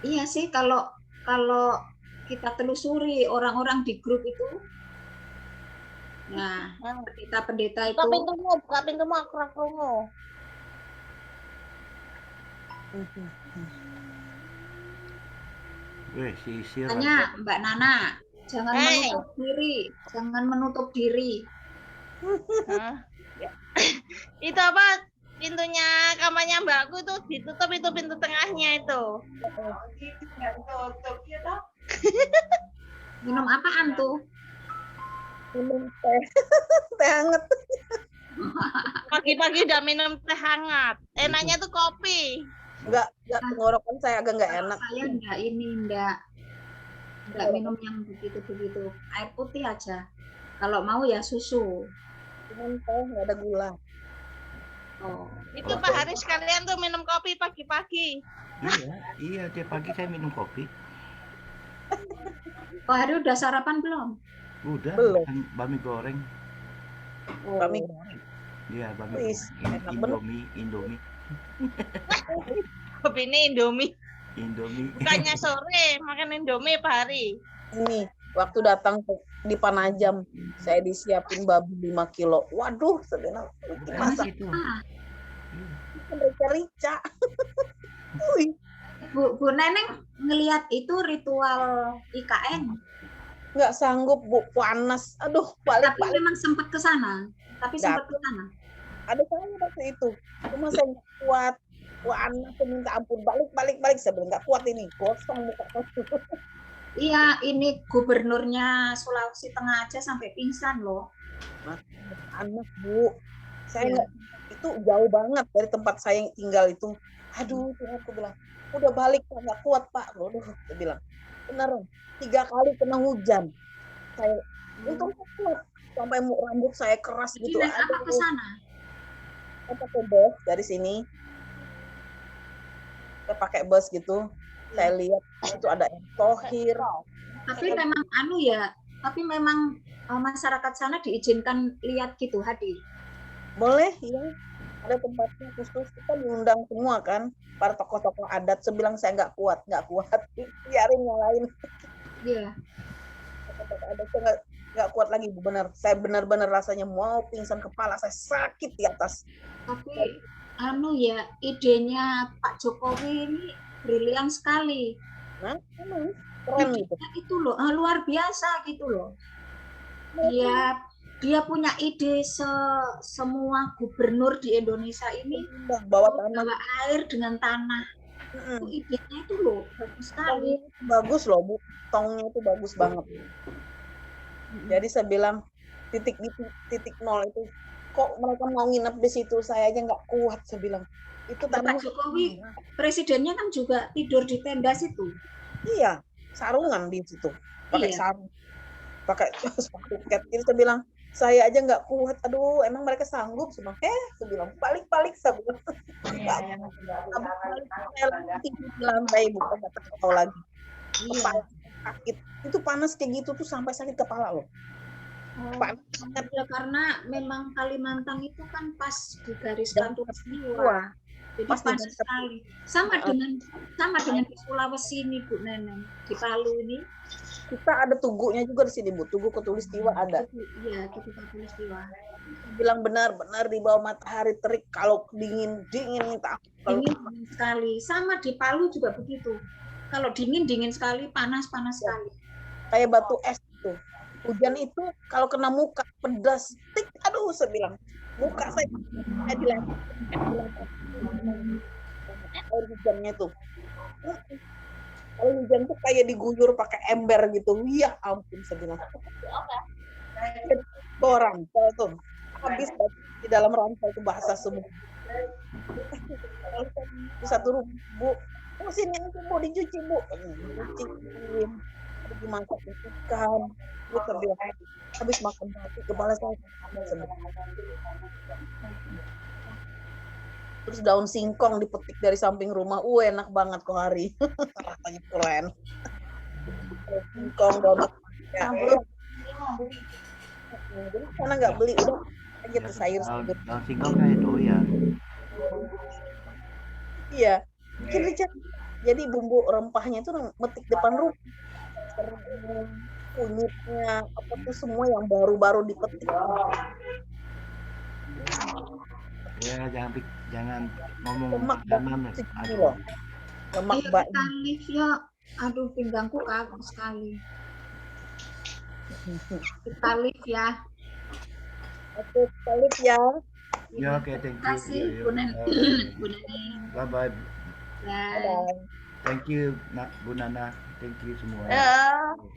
iya sih kalau kita telusuri orang-orang di grup itu. Nah, pendeta-pendeta itu Buka pintumu, aku krungu. Weh, sisir. tanya Mbak Nana, jangan Hey. menutup diri. Hah? Itu apa? Pintunya kamarnya mbakku tuh ditutup, itu pintu tengahnya itu. Minum apaan tuh? minum teh hangat. Pagi-pagi udah minum teh hangat. Enaknya tuh kopi. Enggak tenggorokan saya agak nggak enak. Saya enggak minum yang begitu-begitu. Air putih aja. Kalau mau ya susu. Cuman teh nggak ada gula. Oh, Itu Pak Haris kalian tuh minum kopi pagi-pagi. Iya, tiap pagi saya minum kopi. Pak Hari udah sarapan belum? Udah, Belum. makan bami goreng. Kami Iya, bami Wis, goreng. enak bener. Indomie. Kopi ini Indomie. Indomie. Bukannya sore makan Indomie Pak Hari. ini waktu datang di Panajam, saya disiapin babi 5 kilo. Waduh, sebenarnya Panas masak itu. rica-rica. Wih, Bu Neneng ngelihat itu ritual IKN, nggak sanggup Bu, panas. Aduh, tapi balik-balik. memang sempat ke sana. Ada saya waktu itu, cuma saya nggak kuat. Panas, saya minta ampun, balik. Saya bilang nggak kuat ini, gosong muka saya. Iya, ini gubernurnya Sulawesi Tengah aja sampai pingsan loh. Panas Bu, saya Iya. nggak, itu jauh banget dari tempat saya tinggal itu. Aduh, Tuhan, aku bilang udah balik Pak, nggak kuat Pak. Aduh, saya bilang benar 3 kali kena hujan. Saya untung nggak kuat sampai rambut saya keras Jadi gitu. naik apa ke sana? Saya pakai bus dari sini. Saya pakai bus gitu. Saya lihat itu ada Erick Thohir. Tapi memang masyarakat sana diizinkan lihat gitu, hadir. Boleh, ya. Ada tempatnya khusus, kita diundang semua kan, para tokoh-tokoh adat. Sebilang saya nggak kuat, biarin yang lain. Iya. Tokoh-tokoh adat saya nggak kuat lagi, benar. Saya benar-benar rasanya mau pingsan, kepala saya sakit di atas. Tapi idenya Pak Jokowi ini brilian sekali. Nah, emang keren gitu. Itu loh, luar biasa gitu loh. Dia punya ide semua gubernur di Indonesia ini Bawa tanah. bawa air dengan tanah. Itu idenya itu loh bagus sekali. Bagus loh Bu, tongnya itu bagus banget. Jadi saya bilang titik nol itu, kok mereka mau nginep di situ, saya aja nggak kuat, saya bilang. Itu tanah Pak Jokowi presidennya kan juga tidur di tenda situ. Iya, sarungan di situ, pakai Iya. sarung, pakai sepatu cat. Jadi saya bilang, saya aja nggak kuat. Aduh, emang mereka sanggup? Saya bilang, balik, saya bilang. Di lantai, bukan nggak tahu lagi. Iya. Kepala sakit. Itu panas kayak gitu tuh sampai sakit kepala loh. Panas. Ya, karena memang Kalimantan itu kan pas di garis khatulistiwa. Wah, Jadi pas di panas garis sekali. Sama dengan di Sulawesi ini Bu Neneng, di Palu ini. kita ada tugunya juga di sini Bu, tugu khatulistiwa ada. Iya, Tugu Khatulistiwa. Bilang benar-benar di bawah matahari terik, kalau dingin minta ampun. Kalau Dingin sekali. Sama di Palu juga begitu. Kalau dingin sekali, panas sekali. kayak batu es tuh. Hujan itu kalau kena muka pedas, tik, aduh, saya bilang muka saya dilempar. Air hujannya tuh. Kalau hujan tuh kayak diguyur pakai ember gitu. Ya ampun, saya bilang. Orang tuh habis di dalam rantai itu basah semua. Di satu rumah, Bu. Oh, sini aja, Bu, dicuci, Bu. Dicuciin. Habis dimasak ikan. Terus habis makan roti, kepala saya sedih. Terus daun singkong dipetik dari samping rumah. Enak banget kok hari. Rasanya keren. Daun singkong, daun ya. Jadi karena nggak beli udah aja tuh sayur. Daun singkong kayak doyan. Iya. Bikin Richard. Jadi bumbu rempahnya itu metik depan rumah. Kunyitnya apa tuh semua yang baru-baru dipetik. Ya jangan ngomong Lemak jangan segini loh. Lemak Ayo bak. kita live ya. Aduh, pinggangku kaku sekali. Kita live ya. Oke, balik ya. Ya oke, thank Terima you. kasih, Yo, Bu Neni. yo. Bu Neni. Bye bye. Bye. Bye. Thank you Bu Nana. Thank you semua. Ya.